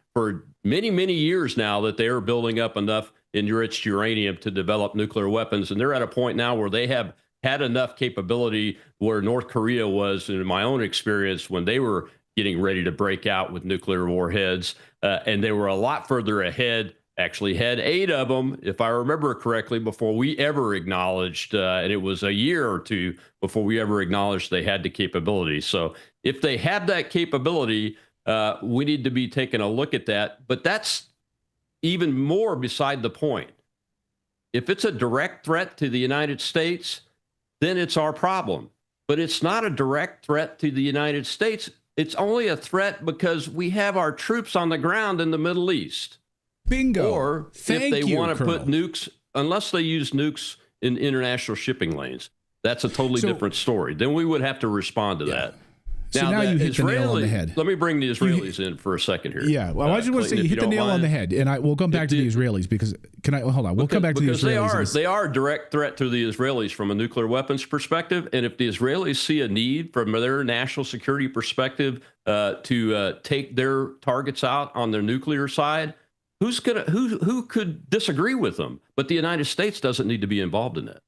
many, many years now that they are building up enough enriched uranium to develop nuclear weapons. And they're at a point now where they have had enough capability where North Korea was, in my own experience, when they were getting ready to break out with nuclear warheads. And they were a lot further ahead, actually had 8 of them, if I remember correctly, before we ever acknowledged, and it was a year or two before we ever acknowledged they had the capability. So if they have that capability, we need to be taking a look at that. But that's even more beside the point. If it's a direct threat to the United States, then it's our problem. But it's not a direct threat to the United States. It's only a threat because we have our troops on the ground in the Middle East. Bingo. Or if they want to put nukes, unless they use nukes in international shipping lanes, that's a totally different story. Then we would have to respond to that. So now you hit the nail on the head. Let me bring the Israelis in for a second here. Yeah, well, I just want to say you hit the nail on the head, and we'll come back to the Israelis because hold on, we'll come back to the Israelis because they are a direct threat to the Israelis from a nuclear weapons perspective, and if the Israelis see a need from their national security perspective to take their targets out on their nuclear side, who could disagree with them? But the United States doesn't need to be involved in that.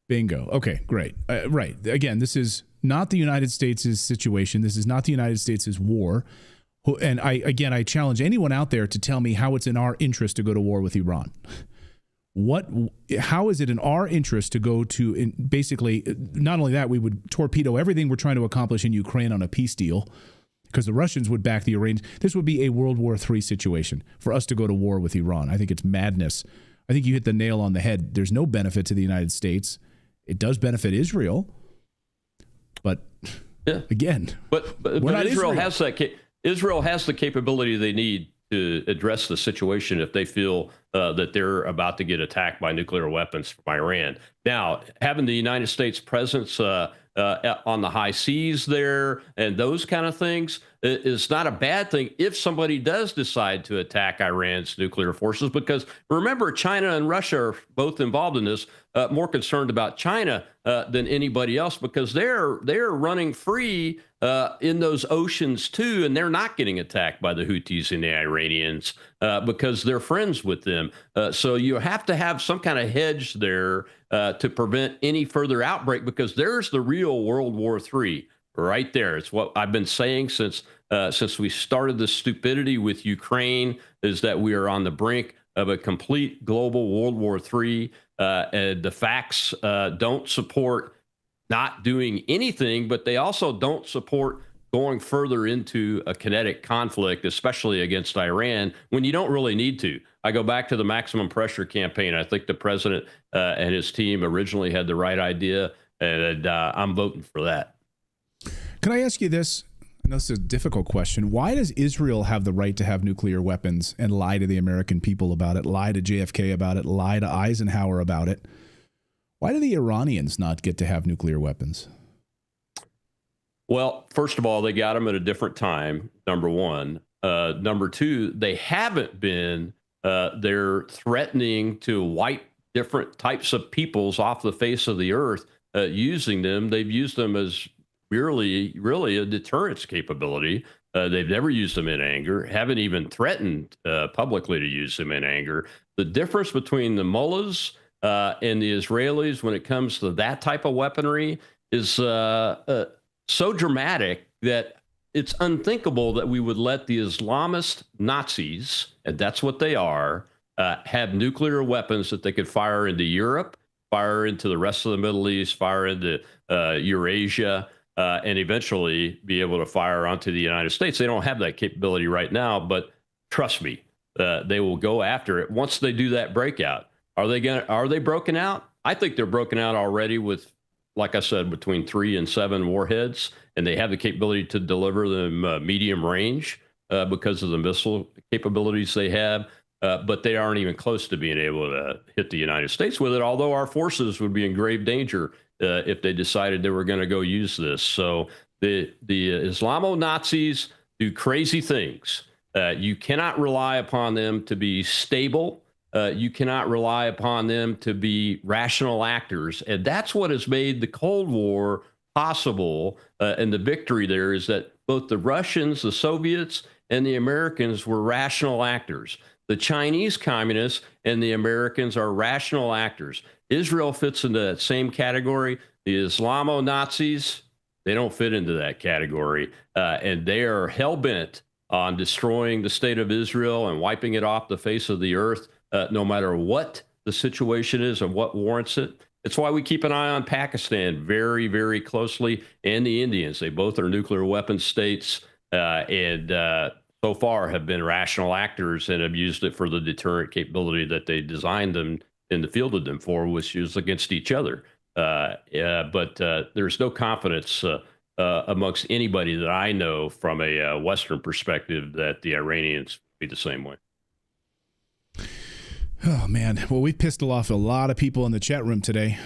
Bingo. Okay, great. Right. Again, this is not the United States' situation. This is not the United States' war. And I challenge anyone out there to tell me how it's in our interest to go to war with Iran. How is it in our interest to go to, basically, not only that, we would torpedo everything we're trying to accomplish in Ukraine on a peace deal, because the Russians would back the Iranians. This would be a World War III situation for us to go to war with Iran. I think it's madness. I think you hit the nail on the head. There's no benefit to the United States. It does benefit Israel, but again, but Israel has that. Israel has the capability they need to address the situation if they feel that they're about to get attacked by nuclear weapons from Iran. Now, having the United States presence on the high seas there and those kind of things is not a bad thing if somebody does decide to attack Iran's nuclear forces, because remember, China and Russia are both involved in this, more concerned about China than anybody else, because they're running free in those oceans too, and they're not getting attacked by the Houthis and the Iranians because they're friends with them. So you have to have some kind of hedge there to prevent any further outbreak, because there's the real World War III right there. It's what I've been saying since we started this stupidity with Ukraine, is that we are on the brink of a complete global World War III. And the facts don't support not doing anything, but they also don't support going further into a kinetic conflict, especially against Iran, when you don't really need to. I go back to the maximum pressure campaign. I think the president and his team originally had the right idea, and I'm voting for that. Can I ask you this? I know this is a difficult question. Why does Israel have the right to have nuclear weapons and lie to the American people about it, lie to JFK about it, lie to Eisenhower about it? Why do the Iranians not get to have nuclear weapons? Well, first of all, they got them at a different time, number one. Number two, they haven't been, they're threatening to wipe different types of peoples off the face of the earth using them. They've used them as really a deterrence capability. They've never used them in anger, haven't even threatened publicly to use them in anger. The difference between the mullahs and the Israelis when it comes to that type of weaponry is so dramatic that it's unthinkable that we would let the Islamist Nazis, and that's what they are, have nuclear weapons that they could fire into Europe, fire into the rest of the Middle East, fire into Eurasia, and eventually be able to fire onto the United States. They don't have that capability right now, but trust me, they will go after it once they do that breakout. Are they broken out? I think they're broken out already with, like I said, between 3 and 7 warheads, and they have the capability to deliver them medium range because of the missile capabilities they have. But they aren't even close to being able to hit the United States with it, although our forces would be in grave danger if they decided they were going to go use this. So the Islamo-Nazis do crazy things. You cannot rely upon them to be stable. You cannot rely upon them to be rational actors. And that's what has made the Cold War possible. And the victory there is that both the Russians, the Soviets, and the Americans were rational actors. The Chinese communists and the Americans are rational actors. Israel fits into that same category. The Islamo-Nazis, they don't fit into that category. And they are hell-bent on destroying the state of Israel and wiping it off the face of the earth, no matter what the situation is and what warrants it. It's why we keep an eye on Pakistan very, very closely, and the Indians. They both are nuclear weapons states, and so far have been rational actors and have used it for the deterrent capability that they designed them and fielded them for, which is against each other. But there's no confidence amongst anybody that I know from a Western perspective that the Iranians be the same way. Oh, man. Well, we pissed off a lot of people in the chat room today.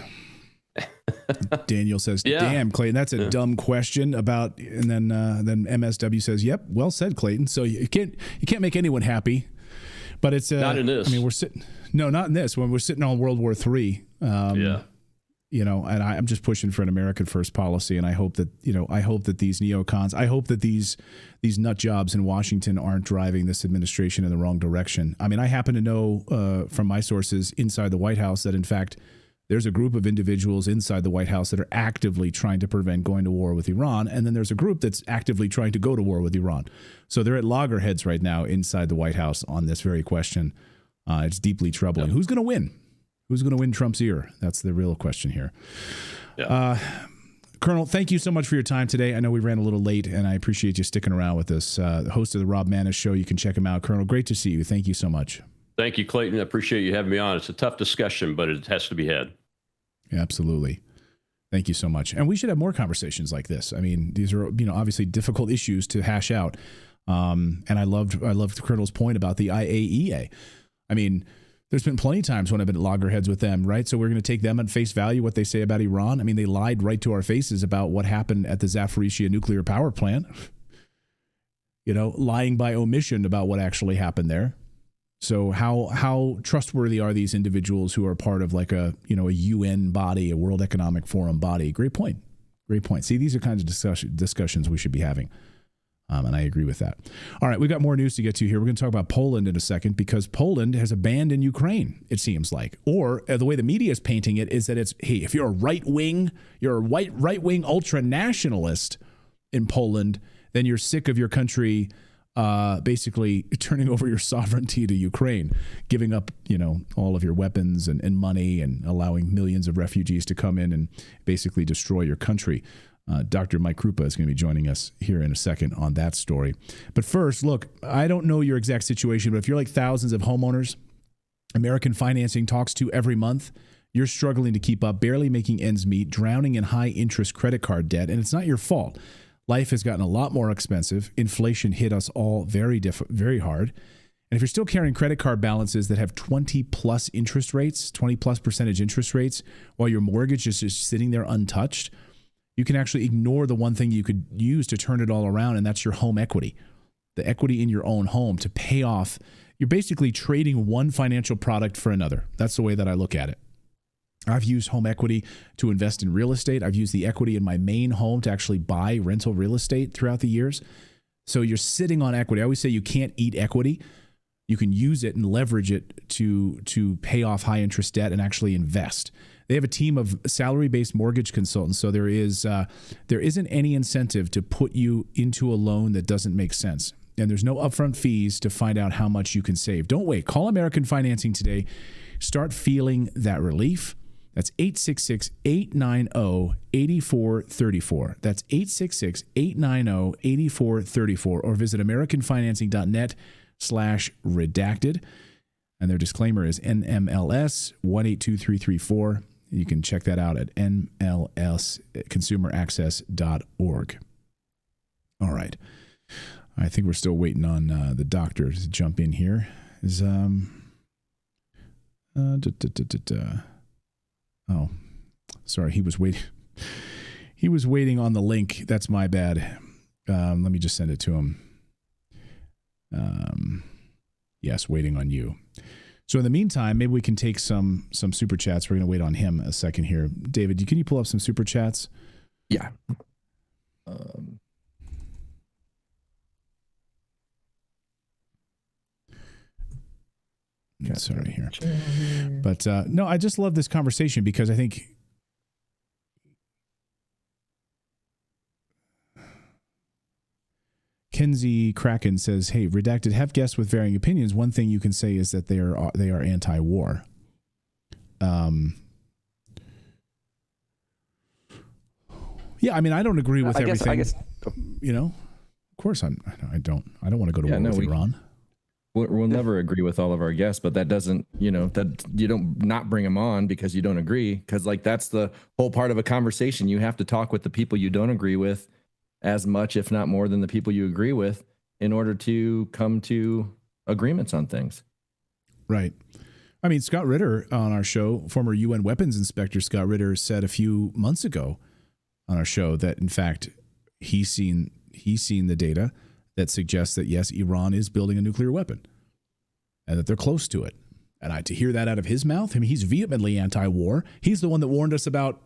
Daniel says, damn, Clayton, that's a dumb question about, and then MSW says, yep, well said, Clayton. So you can't make anyone happy, but it's not in this. I mean, not in this, when we're sitting on World War III. You know, and I'm just pushing for an American first policy. And I hope that these neocons, I hope that these nut jobs in Washington aren't driving this administration in the wrong direction. I mean, I happen to know from my sources inside the White House that, in fact, there's a group of individuals inside the White House that are actively trying to prevent going to war with Iran. And then there's a group that's actively trying to go to war with Iran. So they're at loggerheads right now inside the White House on this very question. It's deeply troubling. Who's going to win? Who's going to win Trump's ear? That's the real question here. Colonel, thank you so much for your time today. I know we ran a little late, and I appreciate you sticking around with us. The host of the Rob Maness Show, you can check him out. Colonel, great to see you. Thank you so much. Thank you, Clayton. I appreciate you having me on. It's a tough discussion, but it has to be had. Absolutely. Thank you so much. And we should have more conversations like this. I mean, these are, obviously difficult issues to hash out. And I loved the Colonel's point about the IAEA. I mean, There's been plenty of times when I've been at loggerheads with them, right? So we're going to take them at face value, what they say about Iran. I mean, they lied right to our faces about what happened at the Zaporizhzhia nuclear power plant. Lying by omission about what actually happened there. So how trustworthy are these individuals who are part of like a UN body, a World Economic Forum body? Great point. See, these are kinds of discussions we should be having. And I agree with that. All right, we got more news to get to here. We're going to talk about Poland in a second because Poland has abandoned Ukraine, it seems like. Or the way the media is painting it is that it's, hey, if you're a right-wing ultra-nationalist in Poland, then you're sick of your country basically turning over your sovereignty to Ukraine, giving up, all of your weapons and money and allowing millions of refugees to come in and basically destroy your country. Dr. Mike Krupa is going to be joining us here in a second on that story. But first, look, I don't know your exact situation, but if you're like thousands of homeowners American Financing talks to every month, you're struggling to keep up, barely making ends meet, drowning in high-interest credit card debt, and it's not your fault. Life has gotten a lot more expensive. Inflation hit us all very hard. And if you're still carrying credit card balances that have 20-plus interest rates, 20-plus percentage interest rates, while your mortgage is just sitting there untouched, you can actually ignore the one thing you could use to turn it all around, and that's your home equity, the equity in your own home to pay off. You're basically trading one financial product for another. That's the way that I look at it. I've used home equity to invest in real estate. I've used the equity in my main home to actually buy rental real estate throughout the years. So you're sitting on equity. I always say you can't eat equity. You can use it and leverage it to pay off high interest debt and actually invest. They have a team of salary-based mortgage consultants, so there isn't any incentive to put you into a loan that doesn't make sense. And there's no upfront fees to find out how much you can save. Don't wait. Call American Financing today. Start feeling that relief. That's 866-890-8434. That's 866-890-8434. Or visit AmericanFinancing.net/redacted. And their disclaimer is NMLS 182334. You can check that out at nlsconsumeraccess.org. All right. I think we're still waiting on the doctor to jump in here. Oh, sorry. He was waiting. He was waiting on the link. That's my bad. Let me just send it to him. Yes, waiting on you. So in the meantime, maybe we can take some super chats. We're going to wait on him a second here. David, can you pull up some super chats? Yeah. Sorry here. But no, I just love this conversation because I think Kenzie Kraken says, hey, Redacted, have guests with varying opinions. One thing you can say is that they are anti-war. Yeah, I mean, I don't agree with everything. I guess, of course I don't want to go to war with Iran. We'll never agree with all of our guests, but that doesn't, that you don't not bring them on because you don't agree. Because that's the whole part of a conversation. You have to talk with the people you don't agree with as much, if not more, than the people you agree with in order to come to agreements on things. Right. I mean, Scott Ritter on our show, former UN weapons inspector Scott Ritter, said a few months ago on our show that, in fact, he's seen the data that suggests that, yes, Iran is building a nuclear weapon and that they're close to it. And to hear that out of his mouth, I mean, he's vehemently anti-war. He's the one that warned us about,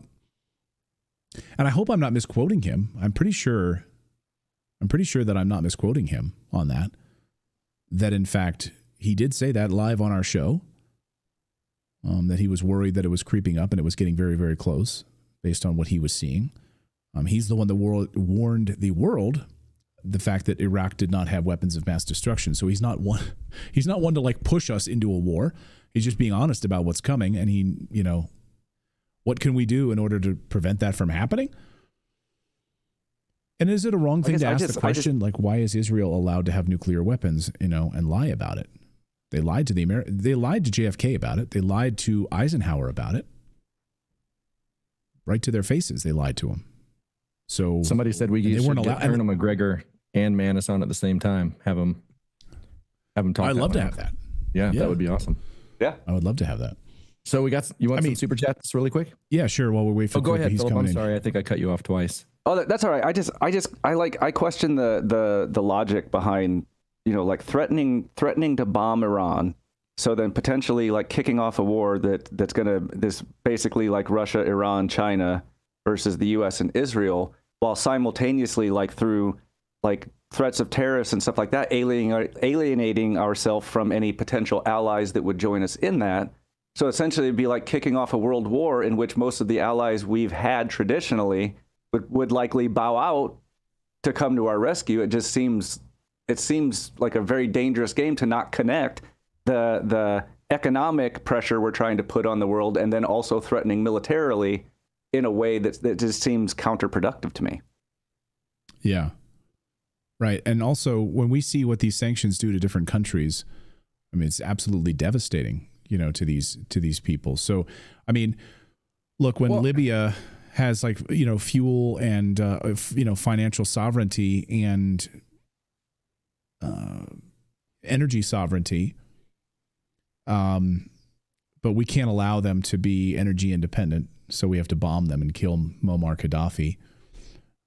and I hope I'm not misquoting him. I'm pretty sure that I'm not misquoting him on that. That, in fact, he did say that live on our show, that he was worried that it was creeping up and it was getting very, very close based on what he was seeing. He's the one that warned the world the fact that Iraq did not have weapons of mass destruction. So he's not one to like push us into a war. He's just being honest about what's coming. And what can we do in order to prevent that from happening? And is it a wrong thing to ask the question, like, why is Israel allowed to have nuclear weapons, and lie about it? They lied to they lied to JFK about it. They lied to Eisenhower about it. Right to their faces, they lied to him. So somebody said we should get Colonel McGregor and Manus on at the same time. Have them talk. I'd love to have that. Yeah, that would be awesome. Yeah, I would love to have that. So you want some super chats really quick? Yeah, sure. While we wait for go Cliff, ahead, he's Philip. coming I'm in. sorry. I think I cut you off twice. Oh, that's all right. I question the logic behind, like threatening to bomb Iran. So then potentially like kicking off a war that's this basically like Russia, Iran, China versus the U.S. and Israel, while simultaneously like through like threats of terrorists and stuff like that, alienating ourselves from any potential allies that would join us in that. So essentially it'd be like kicking off a world war in which most of the allies we've had traditionally would likely bow out to come to our rescue. It seems like a very dangerous game to not connect the economic pressure we're trying to put on the world and then also threatening militarily in a way that just seems counterproductive to me. Yeah. Right. And also when we see what these sanctions do to different countries, I mean, it's absolutely devastating, to these people. So, I mean, look, when Libya has like, fuel and, financial sovereignty and energy sovereignty, but we can't allow them to be energy independent. So we have to bomb them and kill Muammar Gaddafi.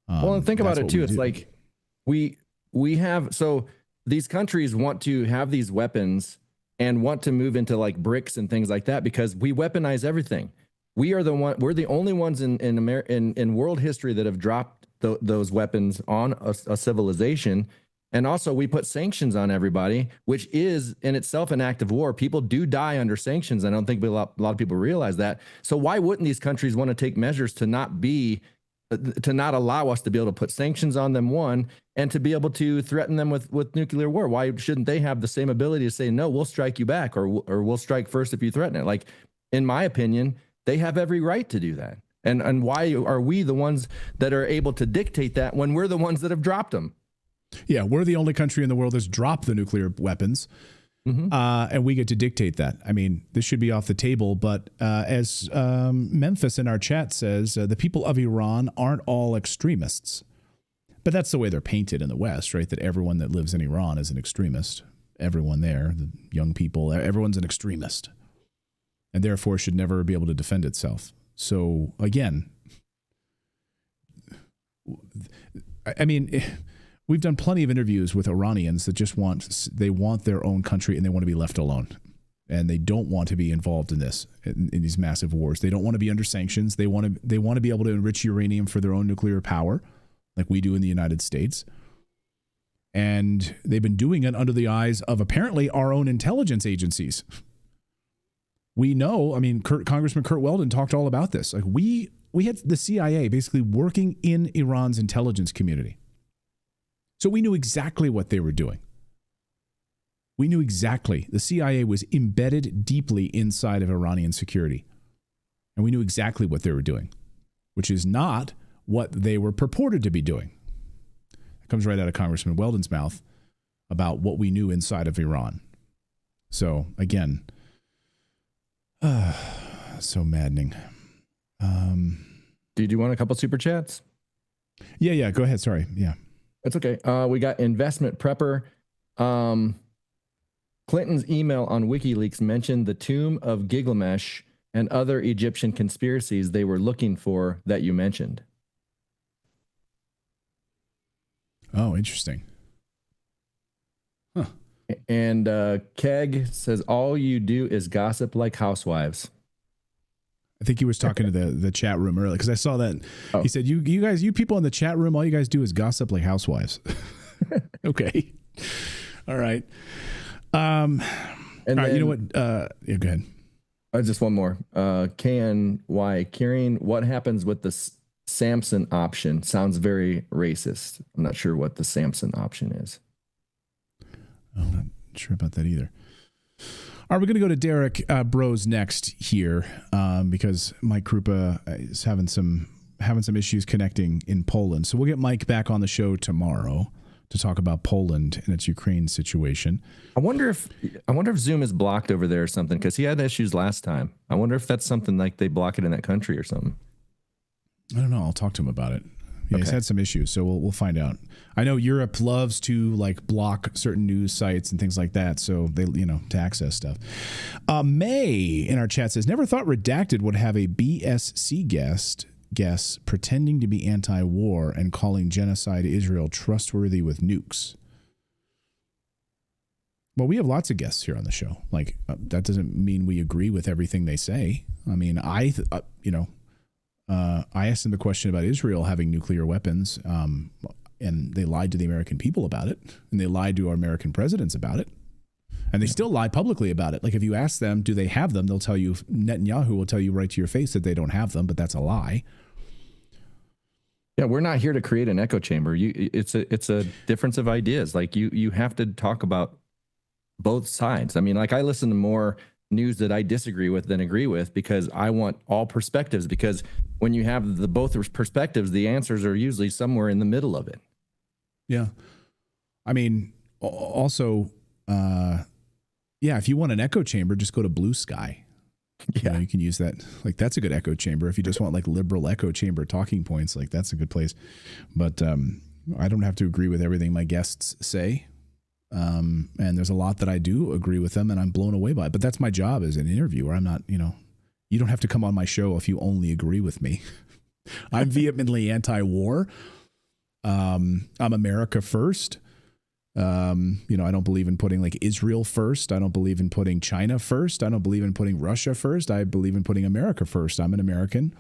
Well, and think about it too. It's like we have, so these countries want to have these weapons and want to move into like BRICS and things like that because we weaponize everything. We're the only ones in world history that have dropped those weapons on a civilization. And also we put sanctions on everybody, which is in itself an act of war. People do die under sanctions. I don't think a lot of people realize that. So why wouldn't these countries want to take measures to not allow us to be able to put sanctions on them, one, and to be able to threaten them with nuclear war? Why shouldn't they have the same ability to say, no, we'll strike you back, or we'll strike first if you threaten it? Like, in my opinion, they have every right to do that. And why are we the ones that are able to dictate that when we're the ones that have dropped them? Yeah, we're the only country in the world that's dropped the nuclear weapons, and we get to dictate that. I mean, this should be off the table, but as Memphis in our chat says, the people of Iran aren't all extremists. But that's the way they're painted in the West, right? That everyone that lives in Iran is an extremist. Everyone there, the young people, everyone's an extremist, and therefore should never be able to defend itself. So again, I mean, we've done plenty of interviews with Iranians that just want their own country and they want to be left alone. And they don't want to be involved in these massive wars. They don't want to be under sanctions. They want to be able to enrich uranium for their own nuclear power, like we do in the United States. And they've been doing it under the eyes of apparently our own intelligence agencies. We know, I mean, Congressman Kurt Weldon talked all about this. Like we had the CIA basically working in Iran's intelligence community. So we knew exactly what they were doing. We knew exactly. The CIA was embedded deeply inside of Iranian security. And we knew exactly what they were doing, which is not what they were purported to be doing. It comes right out of Congressman Weldon's mouth about what we knew inside of Iran. So again, so maddening. Do you want a couple super chats? Yeah. Go ahead. Sorry. Yeah. That's okay. We got investment prepper. Clinton's email on WikiLeaks mentioned the tomb of Gilgamesh and other Egyptian conspiracies they were looking for that you mentioned. Oh, interesting. Huh. And Keg says, all you do is gossip like housewives. I think he was talking to the chat room earlier because I saw that. He said, you guys, you people in the chat room, all you guys do is gossip like housewives. Okay. All right. And all right, then, you know what? Yeah, go ahead. Just one more. KNY, carrying what happens with the Samson option sounds very racist. I'm not sure what the Samson option is. I'm not sure about that either. All right, we're going to go to Derek Bros next here because Mike Krupa is having some issues connecting in Poland. So we'll get Mike back on the show tomorrow to talk about Poland and its Ukraine situation. I wonder if Zoom is blocked over there or something because he had issues last time. I wonder if that's something like they block it in that country or something. I don't know. I'll talk to him about it. Yeah, he's had some issues, so we'll find out. I know Europe loves to like block certain news sites and things like that, so they to access stuff. May in our chat says, never thought Redacted would have a BSC guess pretending to be anti-war and calling genocide Israel trustworthy with nukes. Well, we have lots of guests here on the show. Like that doesn't mean we agree with everything they say. I mean, I asked them the question about Israel having nuclear weapons, and they lied to the American people about it, and they lied to our American presidents about it, and they still lie publicly about it. Like if you ask them, do they have them? They'll tell you, Netanyahu will tell you right to your face that they don't have them, but that's a lie. Yeah, we're not here to create an echo chamber. It's a difference of ideas. Like you have to talk about both sides. I mean, like I listen to more news that I disagree with than agree with because I want all perspectives, because when you have both perspectives, the answers are usually somewhere in the middle of it. Yeah. I mean, also, if you want an echo chamber, just go to Blue Sky. Yeah. You can use that. Like, that's a good echo chamber. If you just want like liberal echo chamber talking points, like that's a good place. But I don't have to agree with everything my guests say. And there's a lot that I do agree with them and I'm blown away by it. But that's my job as an interviewer. I'm not, you don't have to come on my show if you only agree with me. I'm vehemently anti-war. I'm America first. I don't believe in putting like Israel first. I don't believe in putting China first. I don't believe in putting Russia first. I believe in putting America first. I'm an American,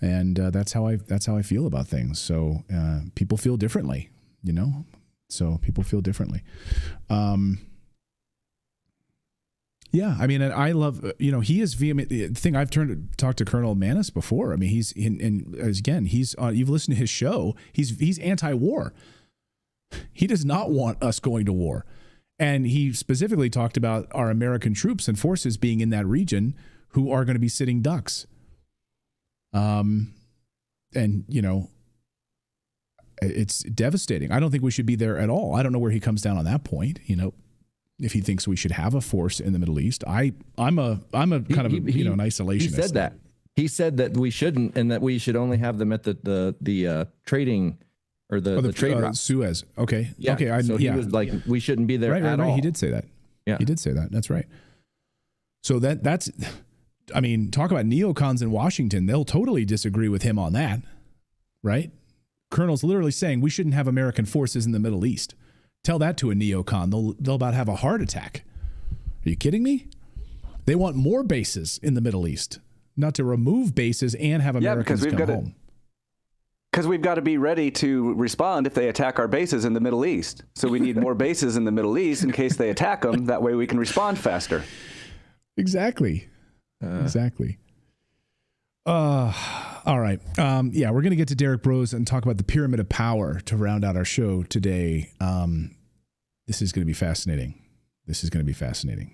and that's how I feel about things. So people feel differently, So people feel differently. Yeah, I mean, and I love, he is vehement. The thing I've talked to Colonel Manis before. I mean, he's you've listened to his show. He's anti-war. He does not want us going to war. And he specifically talked about our American troops and forces being in that region who are going to be sitting ducks. It's devastating. I don't think we should be there at all. I don't know where he comes down on that point. If he thinks we should have a force in the Middle East, I'm a kind of an isolationist. He said that. He said that we shouldn't, and that we should only have them at the trading or the trade route. Suez. Okay. Yeah. Okay. He was like, we shouldn't be there at all. He did say that. Yeah. He did say that. That's right. So that's, I mean, talk about neocons in Washington. They'll totally disagree with him on that, right? Colonel's literally saying we shouldn't have American forces in the Middle East. Tell that to a neocon. They'll about have a heart attack. Are you kidding me? They want more bases in the Middle East, not to remove bases and have Americans come home. Because we've got to be ready to respond if they attack our bases in the Middle East. So we need more bases in the Middle East in case they attack them. That way we can respond faster. Exactly. Exactly. All right. We're going to get to Derek Broze and talk about the pyramid of power to round out our show today. This is going to be fascinating.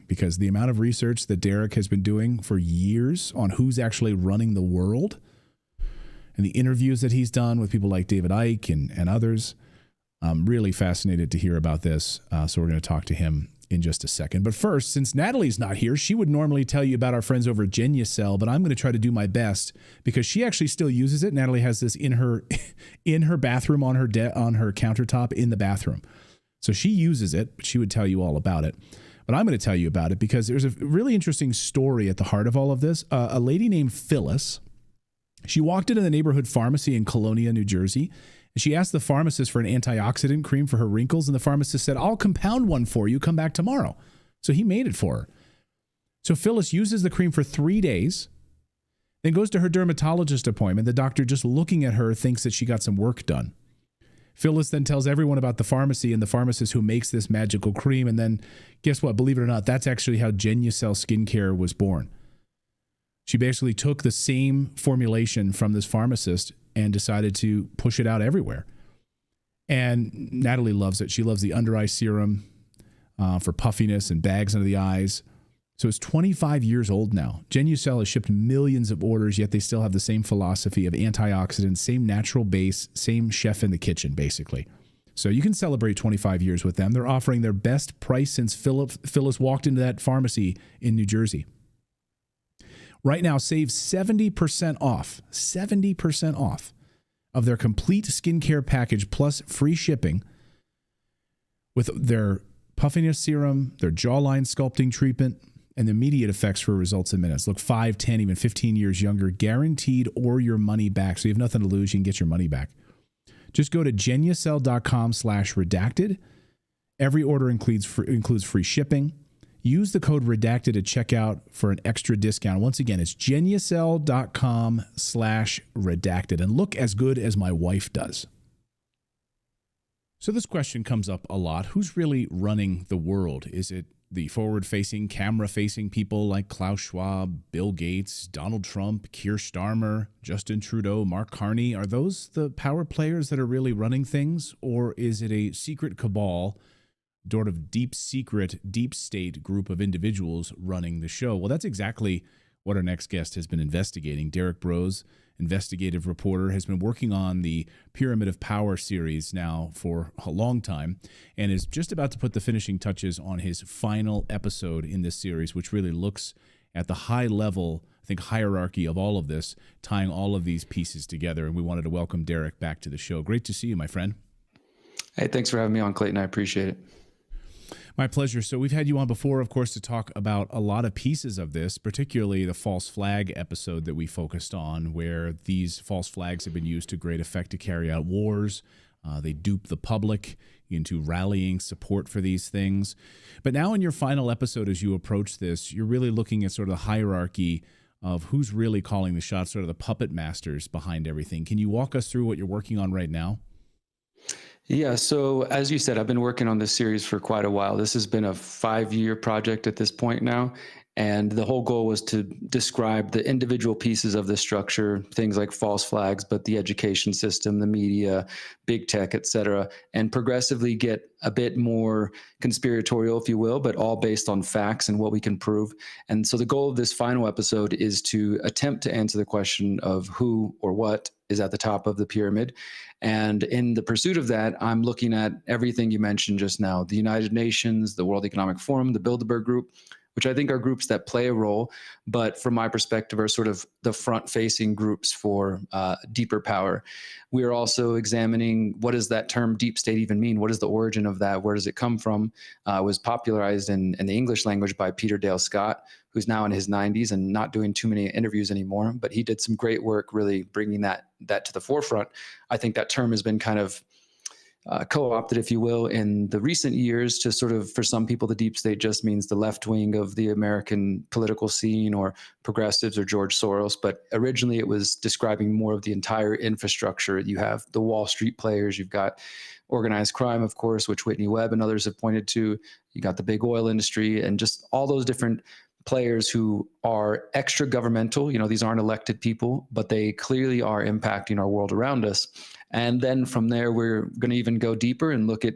Because the amount of research that Derek has been doing for years on who's actually running the world and the interviews that he's done with people like David Icke and others, I'm really fascinated to hear about this. So we're going to talk to him in just a second. But first, since Natalie's not here, she would normally tell you about our friends over at Genucel, but I'm going to try to do my best because she actually still uses it. Natalie has this in her bathroom on her countertop in the bathroom. So she uses it, but she would tell you all about it. But I'm going to tell you about it because there's a really interesting story at the heart of all of this. A lady named Phyllis, she walked into the neighborhood pharmacy in Colonia, New Jersey, and she asked the pharmacist for an antioxidant cream for her wrinkles, and the pharmacist said, I'll compound one for you. Come back tomorrow. So he made it for her. So Phyllis uses the cream for 3 days, then goes to her dermatologist appointment. The doctor, just looking at her, thinks that she got some work done. Phyllis then tells everyone about the pharmacy and the pharmacist who makes this magical cream. And then guess what? Believe it or not, that's actually how Genucel Skincare was born. She basically took the same formulation from this pharmacist and decided to push it out everywhere. And Natalie loves it. She loves the under eye serum for puffiness and bags under the eyes. So it's 25 years old now. Genucel has shipped millions of orders, yet they still have the same philosophy of antioxidants, same natural base, same chef in the kitchen, basically. So you can celebrate 25 years with them. They're offering their best price since Phyllis walked into that pharmacy in New Jersey. Right now, save 70% off. 70% off of their complete skincare package plus free shipping with their puffiness serum, their jawline sculpting treatment, and immediate effects for results in minutes. Look 5, 10, even 15 years younger, guaranteed, or your money back. So you have nothing to lose. You can get your money back. Just go to genucel.com/redacted. Every order includes free shipping. Use the code redacted at checkout for an extra discount. Once again, it's genucel.com/redacted. And look as good as my wife does. So this question comes up a lot. Who's really running the world? Is it the forward-facing, camera-facing people like Klaus Schwab, Bill Gates, Donald Trump, Keir Starmer, Justin Trudeau, Mark Carney? Are those the power players that are really running things? Or is it a secret cabal, sort of deep secret, deep state group of individuals running the show? Well, that's exactly what our next guest has been investigating. Derek Brose, investigative reporter, has been working on the Pyramid of Power series now for a long time and is just about to put the finishing touches on his final episode in this series, which really looks at the high level, I think, hierarchy of all of this, tying all of these pieces together. And we wanted to welcome Derek back to the show. Great to see you, my friend. Hey, thanks for having me on, Clayton. I appreciate it. My pleasure. So we've had you on before, of course, to talk about a lot of pieces of this, particularly the false flag episode that we focused on, where these false flags have been used to great effect to carry out wars. They dupe the public into rallying support for these things. But now in your final episode, as you approach this, you're really looking at sort of the hierarchy of who's really calling the shots, sort of the puppet masters behind everything. Can you walk us through what you're working on right now? Yeah, so as you said, I've been working on this series for quite a while. This has been a 5-year project at this point now. And the whole goal was to describe the individual pieces of the structure, things like false flags, but the education system, the media, big tech, et cetera, and progressively get a bit more conspiratorial, if you will, but all based on facts and what we can prove. And so the goal of this final episode is to attempt to answer the question of who or what is at the top of the pyramid. And in the pursuit of that, I'm looking at everything you mentioned just now, the United Nations, the World Economic Forum, the Bilderberg Group, which I think are groups that play a role, but from my perspective are sort of the front-facing groups for deeper power. We are also examining, what does that term deep state even mean? What is the origin of that? Where does it come from? It was popularized in the English language by Peter Dale Scott, who's now in his 90s and not doing too many interviews anymore, but he did some great work really bringing that to the forefront. I think that term has been kind of co-opted, if you will, in the recent years to sort of, for some people, the deep state just means the left wing of the American political scene or progressives or George Soros. But originally it was describing more of the entire infrastructure. You have the Wall Street players, you've got organized crime, of course, which Whitney Webb and others have pointed to. You got the big oil industry and just all those different players who are extra governmental. You know, these aren't elected people, but they clearly are impacting our world around us. And then from there, we're going to even go deeper and look at,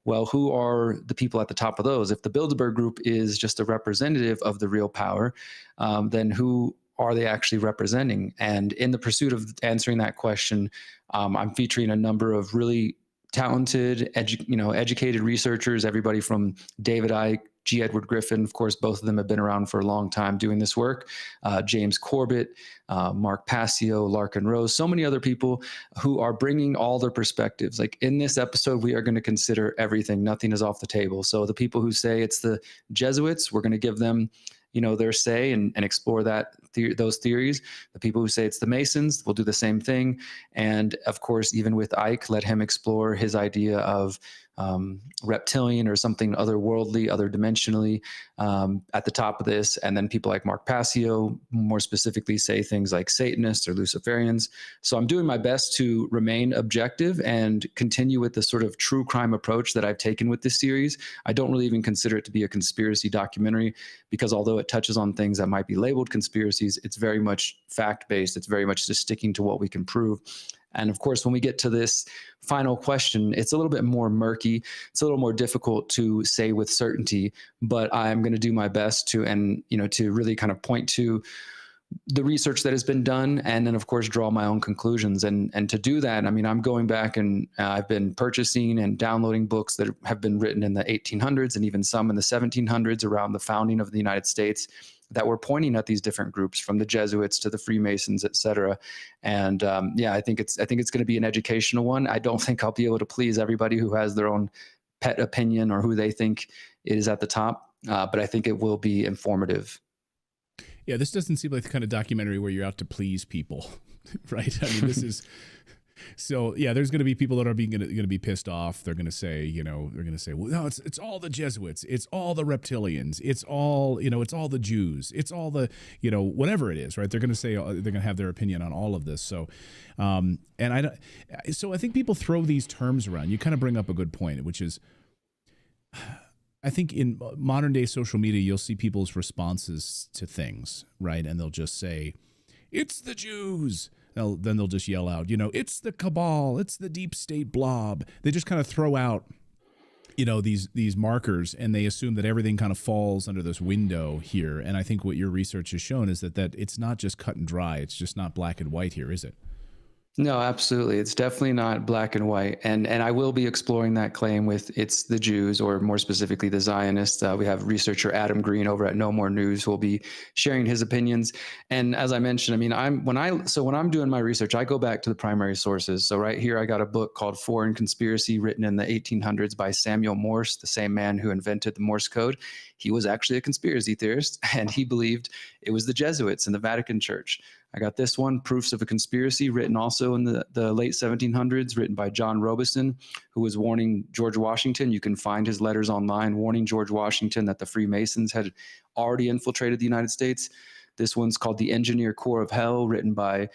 well, who are the people at the top of those? If the Bilderberg Group is just a representative of the real power, then who are they actually representing? And in the pursuit of answering that question, I'm featuring a number of really talented, educated researchers, everybody from David Icke, G. Edward Griffin, of course, both of them have been around for a long time doing this work. James Corbett, Mark Passio, Larkin Rose, so many other people who are bringing all their perspectives. Like in this episode, we are going to consider everything. Nothing is off the table. So the people who say it's the Jesuits, we're going to give them, their say and explore those theories. The people who say it's the Masons, we'll do the same thing. And of course, even with Icke, let him explore his idea of reptilian or something otherworldly, other dimensionally at the top of this. And then people like Mark Passio more specifically say things like Satanists or Luciferians. So I'm doing my best to remain objective and continue with the sort of true crime approach that I've taken with this series. I don't really even consider it to be a conspiracy documentary because although it touches on things that might be labeled conspiracies, it's very much fact-based. It's very much just sticking to what we can prove. And of course, when we get to this final question, it's a little bit more murky. It's a little more difficult to say with certainty, but I'm going to do my best to really kind of point to the research that has been done and then, of course, draw my own conclusions. And to do that, I mean, I'm going back and I've been purchasing and downloading books that have been written in the 1800s and even some in the 1700s around the founding of the United States. that were pointing at these different groups, from the Jesuits to the Freemasons, et cetera. And I think it's going to be an educational one. I don't think I'll be able to please everybody who has their own pet opinion or who they think is at the top, but I think it will be informative. Yeah, this doesn't seem like the kind of documentary where you're out to please people, right? I mean, this is so. Yeah, there's going to be people that are going to be pissed off. They're going to say, well, no, it's all the Jesuits, it's all the reptilians, it's all it's all the Jews, it's all the whatever it is, right? They're going to say they're going to have their opinion on all of this. So, so I think people throw these terms around. You kind of bring up a good point, which is, I think in modern day social media, you'll see people's responses to things, right? And they'll just say, it's the Jews. Then they'll just yell out, it's the cabal, it's the deep state blob. They just kind of throw out, these markers, and they assume that everything kind of falls under this window here. And I think what your research has shown is that it's not just cut and dry. It's just not black and white here, is it? No, absolutely. It's definitely not black and white. And I will be exploring that claim with it's the Jews, or more specifically the Zionists. We have researcher Adam Green over at No More News who will be sharing his opinions. And as I mentioned, I mean, when I'm doing my research, I go back to the primary sources. So right here, I got a book called Foreign Conspiracy, written in the 1800s by Samuel Morse, the same man who invented the Morse code. He was actually a conspiracy theorist, and he believed it was the Jesuits and the Vatican Church. I got this one, Proofs of a Conspiracy, written also in the late 1700s, written by John Robeson, who was warning George Washington. You can find his letters online warning George Washington that the Freemasons had already infiltrated the United States. This one's called The Engineer Corps of Hell, written by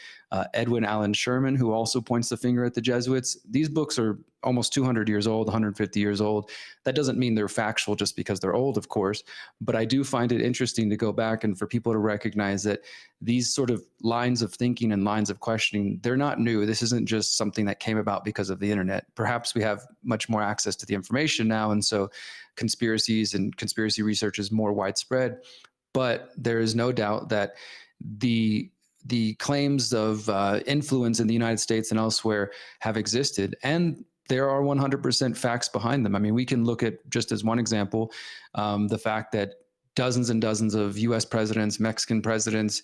Edwin Allen Sherman, who also points the finger at the Jesuits. These books are almost 200 years old, 150 years old. That doesn't mean they're factual just because they're old, of course, but I do find it interesting to go back and for people to recognize that these sort of lines of thinking and lines of questioning, they're not new. This isn't just something that came about because of the internet. Perhaps we have much more access to the information now, and so conspiracies and conspiracy research is more widespread. But there is no doubt that the claims of influence in the United States and elsewhere have existed, and there are 100% facts behind them. I mean, we can look at, just as one example, the fact that dozens and dozens of U.S. presidents, Mexican presidents,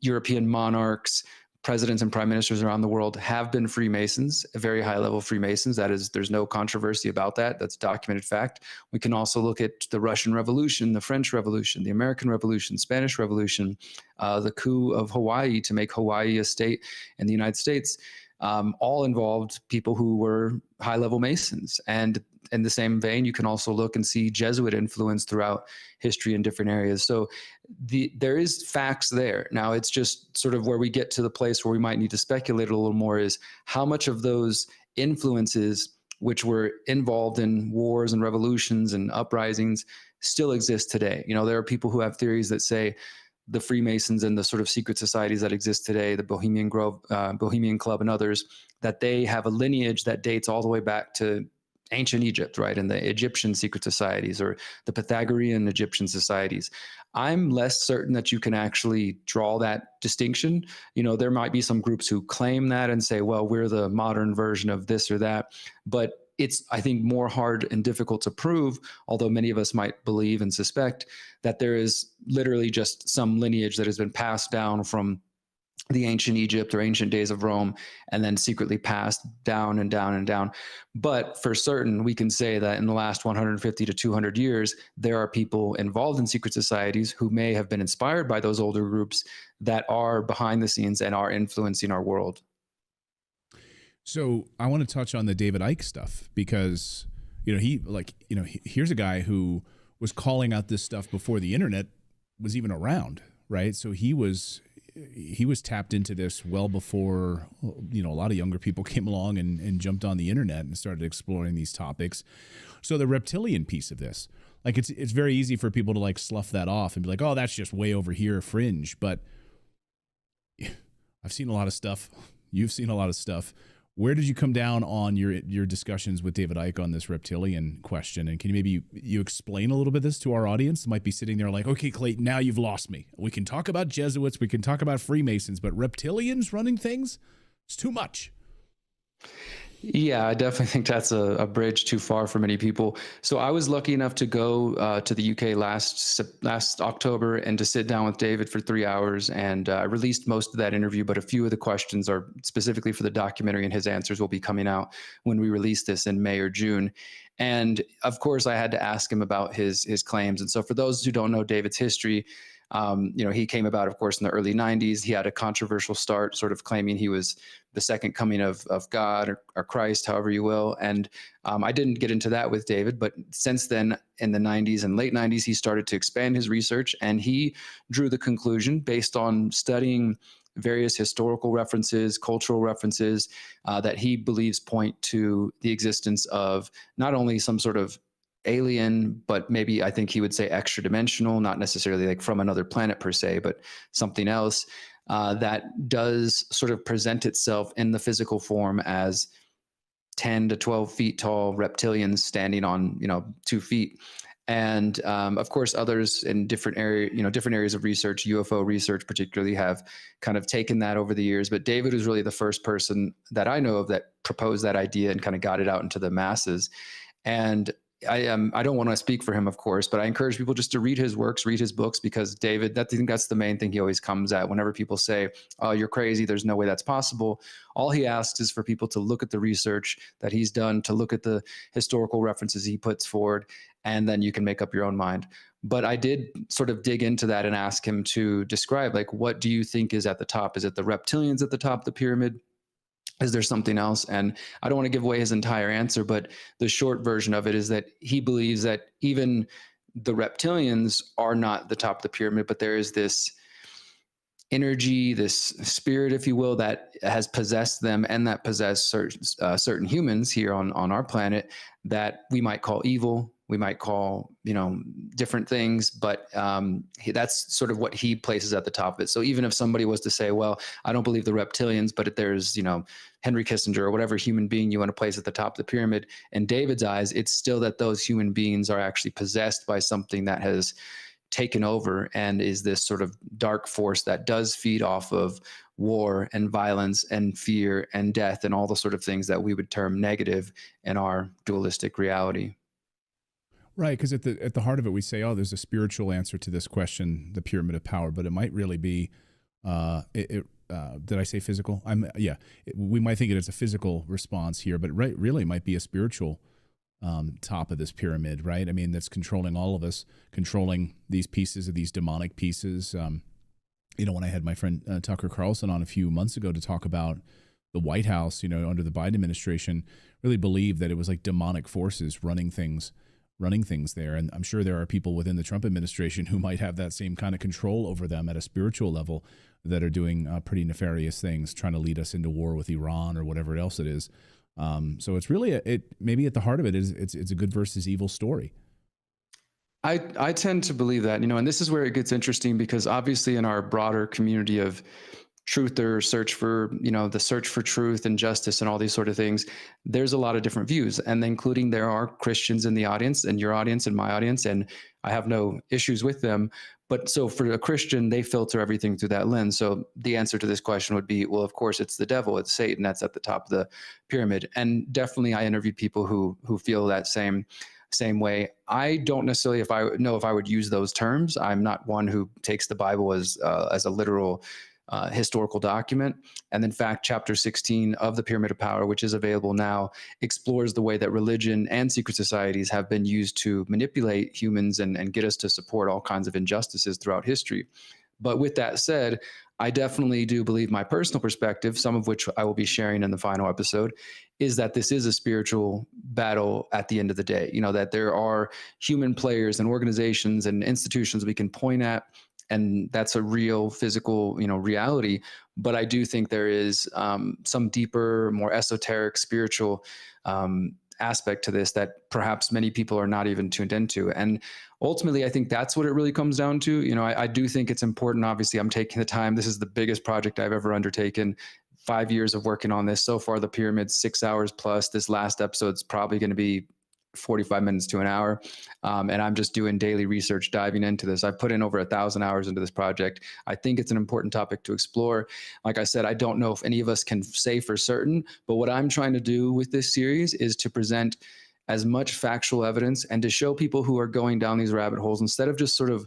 European monarchs, presidents and prime ministers around the world have been Freemasons, very high level Freemasons. That is, there's no controversy about that. That's documented fact. We can also look at the Russian Revolution, the French Revolution, the American Revolution, Spanish Revolution, the coup of Hawaii to make Hawaii a state in the United States. All involved people who were high level Masons. And in the same vein, you can also look and see Jesuit influence throughout history in different areas. So there is facts there. Now, it's just sort of where we get to the place where we might need to speculate a little more is how much of those influences which were involved in wars and revolutions and uprisings still exist today. There are people who have theories that say the Freemasons and the sort of secret societies that exist today, the Bohemian Club and others, that they have a lineage that dates all the way back to ancient Egypt, right? And the Egyptian secret societies or the Pythagorean Egyptian societies. I'm less certain that you can actually draw that distinction. There might be some groups who claim that and say, well, we're the modern version of this or that, but it's, I think, more hard and difficult to prove, although many of us might believe and suspect that there is literally just some lineage that has been passed down from the ancient Egypt or ancient days of Rome, and then secretly passed down and down and down. But for certain, we can say that in the last 150 to 200 years, there are people involved in secret societies who may have been inspired by those older groups that are behind the scenes and are influencing our world. So I want to touch on the David Icke stuff because, here's a guy who was calling out this stuff before the internet was even around, right? So he was tapped into this well before, a lot of younger people came along and jumped on the internet and started exploring these topics. So the reptilian piece of this, it's very easy for people to slough that off and be like, oh, that's just way over here, fringe. But I've seen a lot of stuff. You've seen a lot of stuff. Where did you come down on your discussions with David Icke on this reptilian question? And can you maybe explain a little bit this to our audience? That might be sitting there like, okay, Clayton, now you've lost me. We can talk about Jesuits, we can talk about Freemasons, but reptilians running things, it's too much. Yeah, I definitely think that's a bridge too far for many people. So I was lucky enough to go to the UK last October and to sit down with David for 3 hours. And I released most of that interview, but a few of the questions are specifically for the documentary, and his answers will be coming out when we release this in May or June. And of course, I had to ask him about his claims. And so for those who don't know David's history, he came about, of course, in the early 90s. He had a controversial start, sort of claiming he was the second coming of God or Christ, however you will. And I didn't get into that with David, but since then, in the 90s and late 90s, he started to expand his research, and he drew the conclusion based on studying various historical references, cultural references, that he believes point to the existence of not only some sort of alien, but maybe I think he would say extra dimensional, not necessarily like from another planet per se, but something else that does sort of present itself in the physical form as 10 to 12 feet tall reptilians standing on 2 feet. And of course, others in different areas of research, UFO research particularly, have kind of taken that over the years. But David was really the first person that I know of that proposed that idea and kind of got it out into the masses. And I don't want to speak for him, of course, but I encourage people just to read his works, read his books, because David, I think that's the main thing he always comes at whenever people say, "Oh, you're crazy. There's no way that's possible." All he asks is for people to look at the research that he's done, to look at the historical references he puts forward, and then you can make up your own mind. But I did sort of dig into that and ask him to describe, like, what do you think is at the top? Is it the reptilians at the top of the pyramid? Is there something else? And I don't want to give away his entire answer, but the short version of it is that he believes that even the reptilians are not the top of the pyramid, but there is this energy, this spirit, if you will, that has possessed them and that possess certain humans here on our planet that we might call evil. We might call, different things, but that's sort of what he places at the top of it. So even if somebody was to say, well, I don't believe the reptilians, but if there's, Henry Kissinger or whatever human being you want to place at the top of the pyramid, in David's eyes, it's still that those human beings are actually possessed by something that has taken over and is this sort of dark force that does feed off of war and violence and fear and death and all the sort of things that we would term negative in our dualistic reality. Right, because at the heart of it, we say, "Oh, there's a spiritual answer to this question, the pyramid of power," but it might really be, did I say physical? We might think it as a physical response here, but really might be a spiritual top of this pyramid, right? I mean, that's controlling all of us, controlling these pieces of these demonic pieces. When I had my friend Tucker Carlson on a few months ago to talk about the White House, under the Biden administration, really believed that it was like demonic forces running things there. And I'm sure there are people within the Trump administration who might have that same kind of control over them at a spiritual level that are doing pretty nefarious things, trying to lead us into war with Iran or whatever else it is. So it's really maybe at the heart of it is it's a good versus evil story. I tend to believe that, and this is where it gets interesting, because obviously in our broader community of truther, the search for truth and justice and all these sort of things, there's a lot of different views, and including there are Christians in the audience and your audience and my audience, and I have no issues with them. But so for a Christian, they filter everything through that lens. So the answer to this question would be, well, of course, it's the devil, it's Satan, that's at the top of the pyramid. And definitely I interviewed people who feel that same way. I don't necessarily know if I would use those terms. I'm not one who takes the Bible as a literal historical document. And in fact, chapter 16 of the Pyramid of Power, which is available now, explores the way that religion and secret societies have been used to manipulate humans and get us to support all kinds of injustices throughout history. But with that said, I definitely do believe my personal perspective, some of which I will be sharing in the final episode, is that this is a spiritual battle at the end of the day. That there are human players and organizations and institutions we can point at, and that's a real physical, reality. But I do think there is some deeper, more esoteric, spiritual aspect to this that perhaps many people are not even tuned into. And ultimately, I think that's what it really comes down to. I do think it's important. Obviously, I'm taking the time. This is the biggest project I've ever undertaken. 5 years of working on this. So far, the pyramid's 6 hours plus. This last episode's probably going to be 45 minutes to an hour. And I'm just doing daily research, diving into this. I've put in over 1,000 hours into this project. I think it's an important topic to explore. Like I said, I don't know if any of us can say for certain, but what I'm trying to do with this series is to present as much factual evidence and to show people who are going down these rabbit holes, instead of just sort of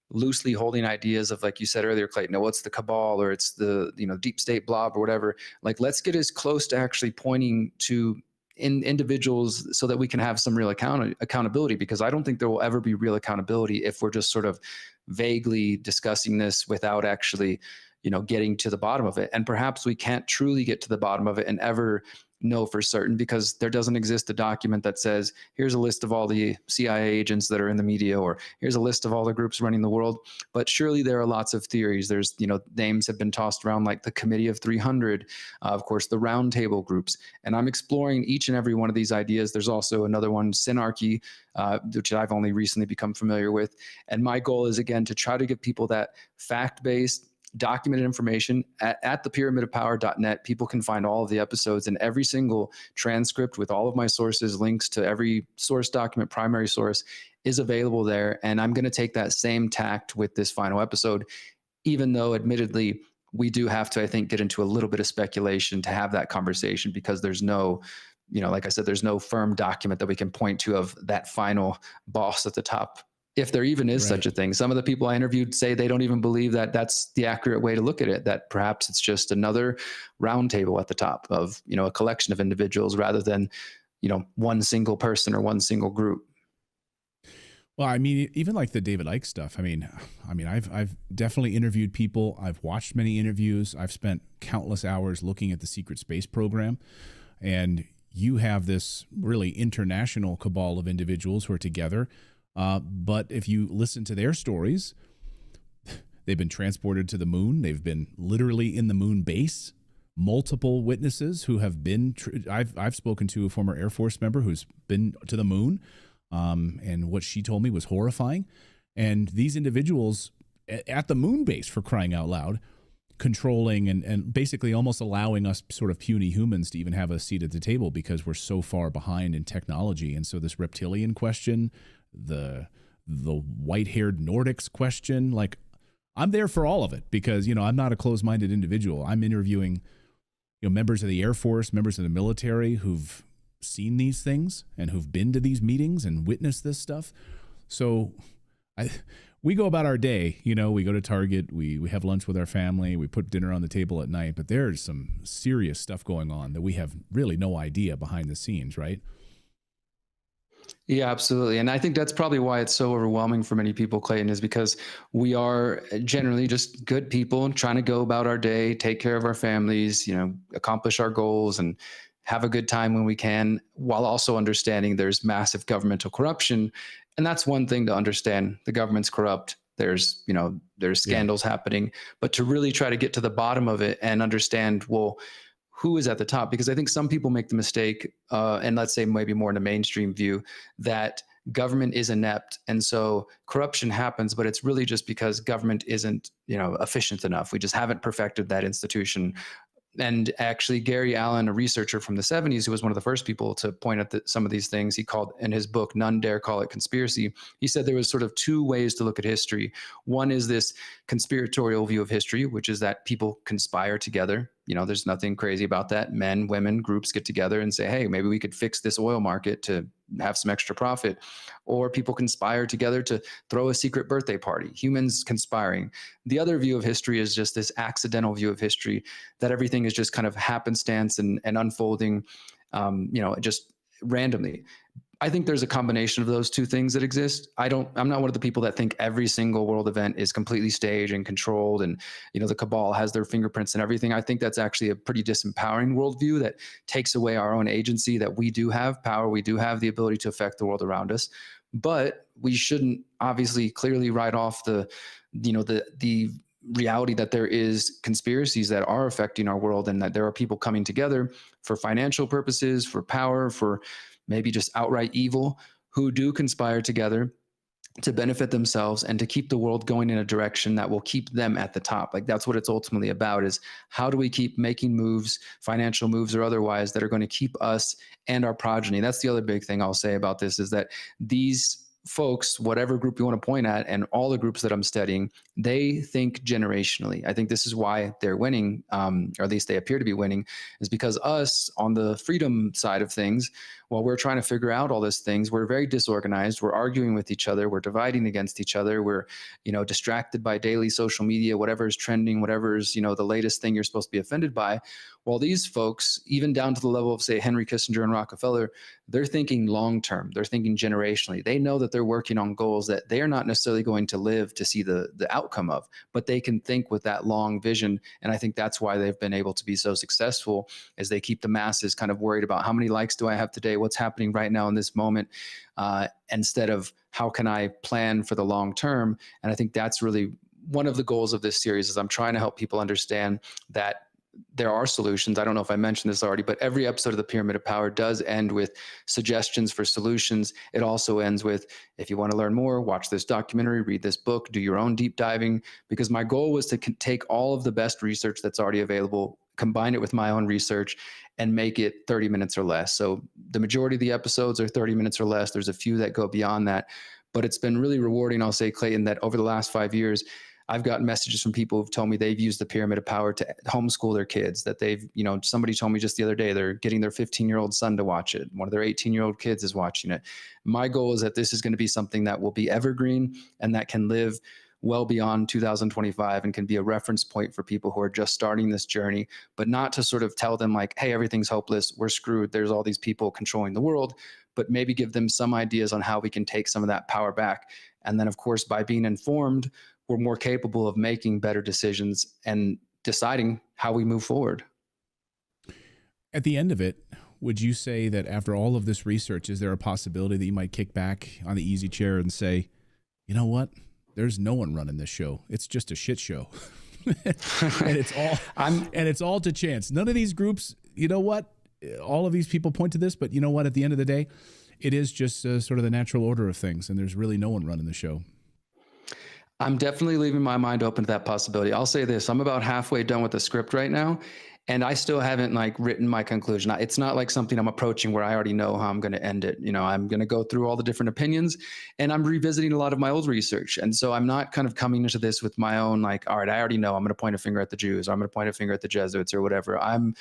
loosely holding ideas of, like you said earlier, Clayton, oh, it's the cabal or it's the, deep state blob or whatever. Like, let's get as close to actually pointing to individuals so that we can have some real accountability, because I don't think there will ever be real accountability if we're just sort of vaguely discussing this without actually, getting to the bottom of it. And perhaps we can't truly get to the bottom of it and ever know for certain, because there doesn't exist a document that says, here's a list of all the CIA agents that are in the media, or here's a list of all the groups running the world. But surely there are lots of theories. There's, names have been tossed around, like the Committee of 300, of course, the roundtable groups. And I'm exploring each and every one of these ideas. There's also another one, Synarchy, which I've only recently become familiar with. And my goal is, again, to try to give people that fact-based, documented information at thepyramidofpower.net. People can find all of the episodes and every single transcript with all of my sources, links to every source document, primary source is available there. And I'm going to take that same tact with this final episode, even though admittedly we do have to, I think, get into a little bit of speculation to have that conversation, because there's no, like I said, there's no firm document that we can point to of that final boss at the top, if there even is such a thing. Some of the people I interviewed say they don't even believe that that's the accurate way to look at it, that perhaps it's just another roundtable at the top of, a collection of individuals rather than, one single person or one single group. Well, I mean, even like the David Icke stuff. I mean, I've definitely interviewed people. I've watched many interviews. I've spent countless hours looking at the secret space program, and you have this really international cabal of individuals who are together. But if you listen to their stories, they've been transported to the moon. They've been literally in the moon base. Multiple witnesses who have been, I've spoken to a former Air Force member who's been to the moon. And what she told me was horrifying. And these individuals at the moon base, for crying out loud, controlling and basically almost allowing us sort of puny humans to even have a seat at the table because we're so far behind in technology. And so this reptilian question, the white-haired Nordics question, like, I'm there for all of it because, I'm not a closed-minded individual. I'm interviewing, members of the Air Force, members of the military who've seen these things and who've been to these meetings and witnessed this stuff. So we go about our day, we go to Target, we have lunch with our family, we put dinner on the table at night, but there's some serious stuff going on that we have really no idea behind the scenes, right? Yeah, absolutely. And I think that's probably why it's so overwhelming for many people, Clayton, is because we are generally just good people trying to go about our day, take care of our families, accomplish our goals and have a good time when we can, while also understanding there's massive governmental corruption. And that's one thing to understand. The government's corrupt. There's scandals happening, but to really try to get to the bottom of it and understand, well, who is at the top? Because I think some people make the mistake, and let's say maybe more in a mainstream view, that government is inept. And so corruption happens, but it's really just because government isn't, efficient enough. We just haven't perfected that institution. And actually, Gary Allen, a researcher from the 70s, who was one of the first people to point at some of these things, he called in his book, None Dare Call It Conspiracy, he said there was sort of two ways to look at history. One is this conspiratorial view of history, which is that people conspire together. There's nothing crazy about that. Men, women, groups get together and say, hey, maybe we could fix this oil market to have some extra profit. Or people conspire together to throw a secret birthday party, humans conspiring. The other view of history is just this accidental view of history, that everything is just kind of happenstance and unfolding, just randomly. I think there's a combination of those two things that exist. I'm not one of the people that think every single world event is completely staged and controlled and, the cabal has their fingerprints and everything. I think that's actually a pretty disempowering worldview that takes away our own agency, that we do have power. We do have the ability to affect the world around us, but we shouldn't obviously clearly write off the reality that there is conspiracies that are affecting our world and that there are people coming together for financial purposes, for power, for maybe just outright evil, who do conspire together to benefit themselves and to keep the world going in a direction that will keep them at the top. Like that's what it's ultimately about, is how do we keep making moves, financial moves or otherwise, that are going to keep us and our progeny. That's the other big thing I'll say about this, is that these folks, whatever group you want to point at, and all the groups that I'm studying, they think generationally. I think this is why they're winning, or at least they appear to be winning, is because us on the freedom side of things, while we're trying to figure out all these things, we're very disorganized. We're arguing with each other. We're dividing against each other. We're, distracted by daily social media, whatever is trending, whatever is, the latest thing you're supposed to be offended by. While these folks, even down to the level of, say, Henry Kissinger and Rockefeller, they're thinking long term. They're thinking generationally. They know that they're working on goals that they are not necessarily going to live to see the outcome of, but they can think with that long vision. And I think that's why they've been able to be so successful, as they keep the masses kind of worried about how many likes do I have today, what's happening right now in this moment, instead of how can I plan for the long term. And I think that's really one of the goals of this series, is I'm trying to help people understand that there are solutions. I don't know if I mentioned this already, but every episode of the Pyramid of Power does end with suggestions for solutions. It also ends with, if you want to learn more, watch this documentary, read this book, do your own deep diving, because my goal was to take all of the best research that's already available, combine it with my own research, and make it 30 minutes or less. So the majority of the episodes are 30 minutes or less. There's a few that go beyond that, but it's been really rewarding. I'll say, Clayton, that over the last 5 years, I've gotten messages from people who've told me they've used the Pyramid of Power to homeschool their kids, that they've, somebody told me just the other day, they're getting their 15-year-old son to watch it. One of their 18-year-old kids is watching it. My goal is that this is going to be something that will be evergreen and that can live well beyond 2025 and can be a reference point for people who are just starting this journey, but not to sort of tell them like, hey, everything's hopeless, we're screwed, there's all these people controlling the world, but maybe give them some ideas on how we can take some of that power back. And then, of course, by being informed, we're more capable of making better decisions and deciding how we move forward. At the end of it, would you say that after all of this research, is there a possibility that you might kick back on the easy chair and say, you know what? There's no one running this show. It's just a shit show. and it's all to chance. None of these groups, you know what? All of these people point to this, but you know what? At the end of the day, it is just sort of the natural order of things, and there's really no one running the show. I'm definitely leaving my mind open to that possibility. I'll say this, I'm about halfway done with the script right now, and I still haven't written my conclusion. It's not like something I'm approaching where I already know how I'm going to end it. I'm going to go through all the different opinions, and I'm revisiting a lot of my old research. And so I'm not kind of coming into this with my own, all right, I already know I'm going to point a finger at the Jews, or I'm going to point a finger at the Jesuits or whatever. I'm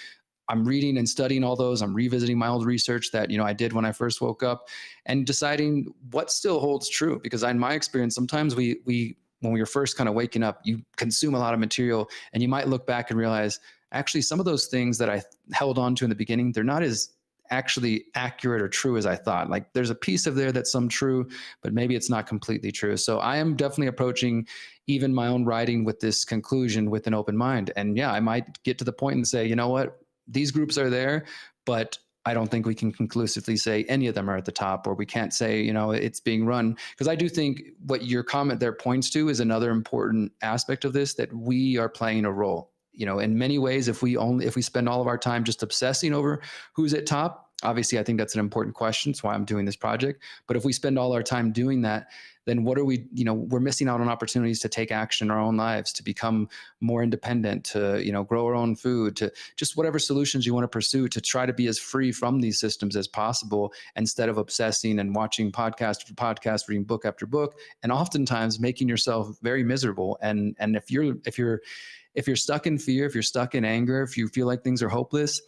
reading and studying all those. I'm revisiting my old research that, I did when I first woke up, and deciding what still holds true. Because in my experience, sometimes when we were first kind of waking up, you consume a lot of material, and you might look back and realize, actually, some of those things that I held on to in the beginning, they're not as actually accurate or true as I thought. Like there's a piece of there that's some true, but maybe it's not completely true. So I am definitely approaching even my own writing with this conclusion with an open mind. And yeah, I might get to the point and say, you know what, these groups are there, but I don't think we can conclusively say any of them are at the top, or we can't say, it's being run. Because I do think what your comment there points to is another important aspect of this, that we are playing a role. In many ways, if we spend all of our time just obsessing over who's at top, obviously I think that's an important question. That's why I'm doing this project. But if we spend all our time doing that, then what are we, we're missing out on opportunities to take action in our own lives, to become more independent, to, grow our own food, to just whatever solutions you want to pursue, to try to be as free from these systems as possible, instead of obsessing and watching podcast after podcast, reading book after book, and oftentimes making yourself very miserable. And if you're stuck in fear, if you're stuck in anger, if you feel like things are hopeless,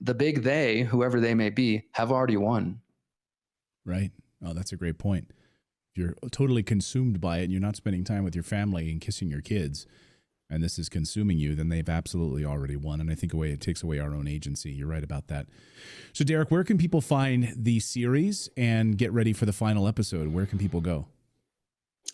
the big they, whoever they may be, have already won. Right. Oh, that's a great point. If you're totally consumed by it and you're not spending time with your family and kissing your kids, and this is consuming you, then they've absolutely already won. And I think it takes away our own agency. You're right about that. So, Derek, where can people find the series and get ready for the final episode? Where can people go?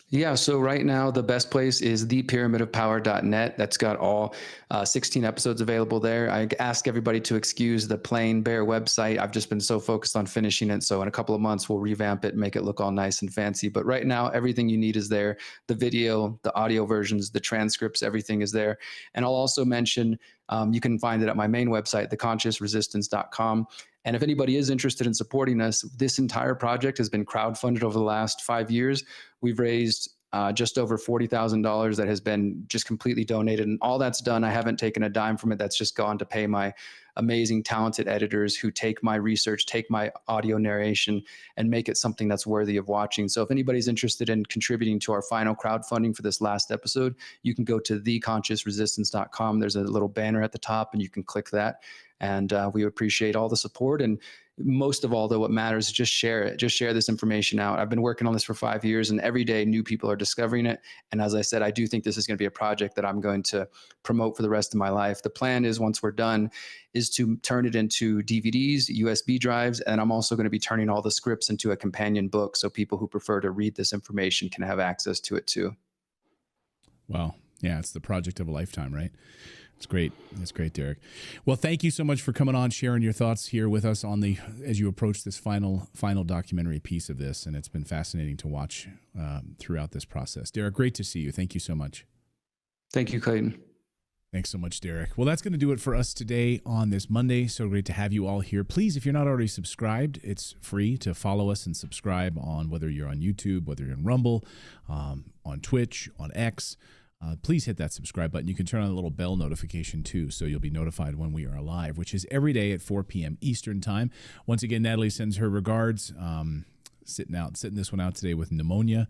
Yeah, so right now the best place is thepyramidofpower.net. That's got all 16 episodes available there. I ask everybody to excuse the plain bare website. I've just been so focused on finishing it. So in a couple of months, we'll revamp it and make it look all nice and fancy. But right now, everything you need is there. The video, the audio versions, the transcripts, everything is there. And I'll also mention You can find it at my main website, theconsciousresistance.com. And if anybody is interested in supporting us, this entire project has been crowdfunded over the last 5 years. We've raised just over $40,000 that has been just completely donated. And all that's done, I haven't taken a dime from it. That's just gone to pay my amazing, talented editors who take my research, take my audio narration, and make it something that's worthy of watching. So if anybody's interested in contributing to our final crowdfunding for this last episode, you can go to theconsciousresistance.com. There's a little banner at the top, and you can click that. And we appreciate all the support. And most of all, though, what matters is just share it. Just share this information out. I've been working on this for 5 years, and every day new people are discovering it. And as I said, I do think this is going to be a project that I'm going to promote for the rest of my life. The plan is, once we're done, is to turn it into DVDs, USB drives, and I'm also going to be turning all the scripts into a companion book so people who prefer to read this information can have access to it too. Wow. Yeah, it's the project of a lifetime, right? It's great. That's great, Derek. Well, thank you so much for coming on, sharing your thoughts here with us on as you approach this final documentary piece of this. And it's been fascinating to watch throughout this process. Derek, great to see you. Thank you so much. Thank you, Clayton. Thanks so much, Derek. Well, that's going to do it for us today on this Monday. So great to have you all here. Please, if you're not already subscribed, it's free to follow us and subscribe on whether you're on YouTube, whether you're in Rumble, on Twitch, on X. Please hit that subscribe button. You can turn on a little bell notification too, so you'll be notified when we are live, which is every day at 4 p.m. Eastern time. Once again, Natalie sends her regards. Sitting this one out today with pneumonia.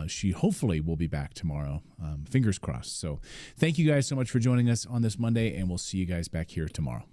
She hopefully will be back tomorrow. Fingers crossed. So thank you guys so much for joining us on this Monday, and we'll see you guys back here tomorrow.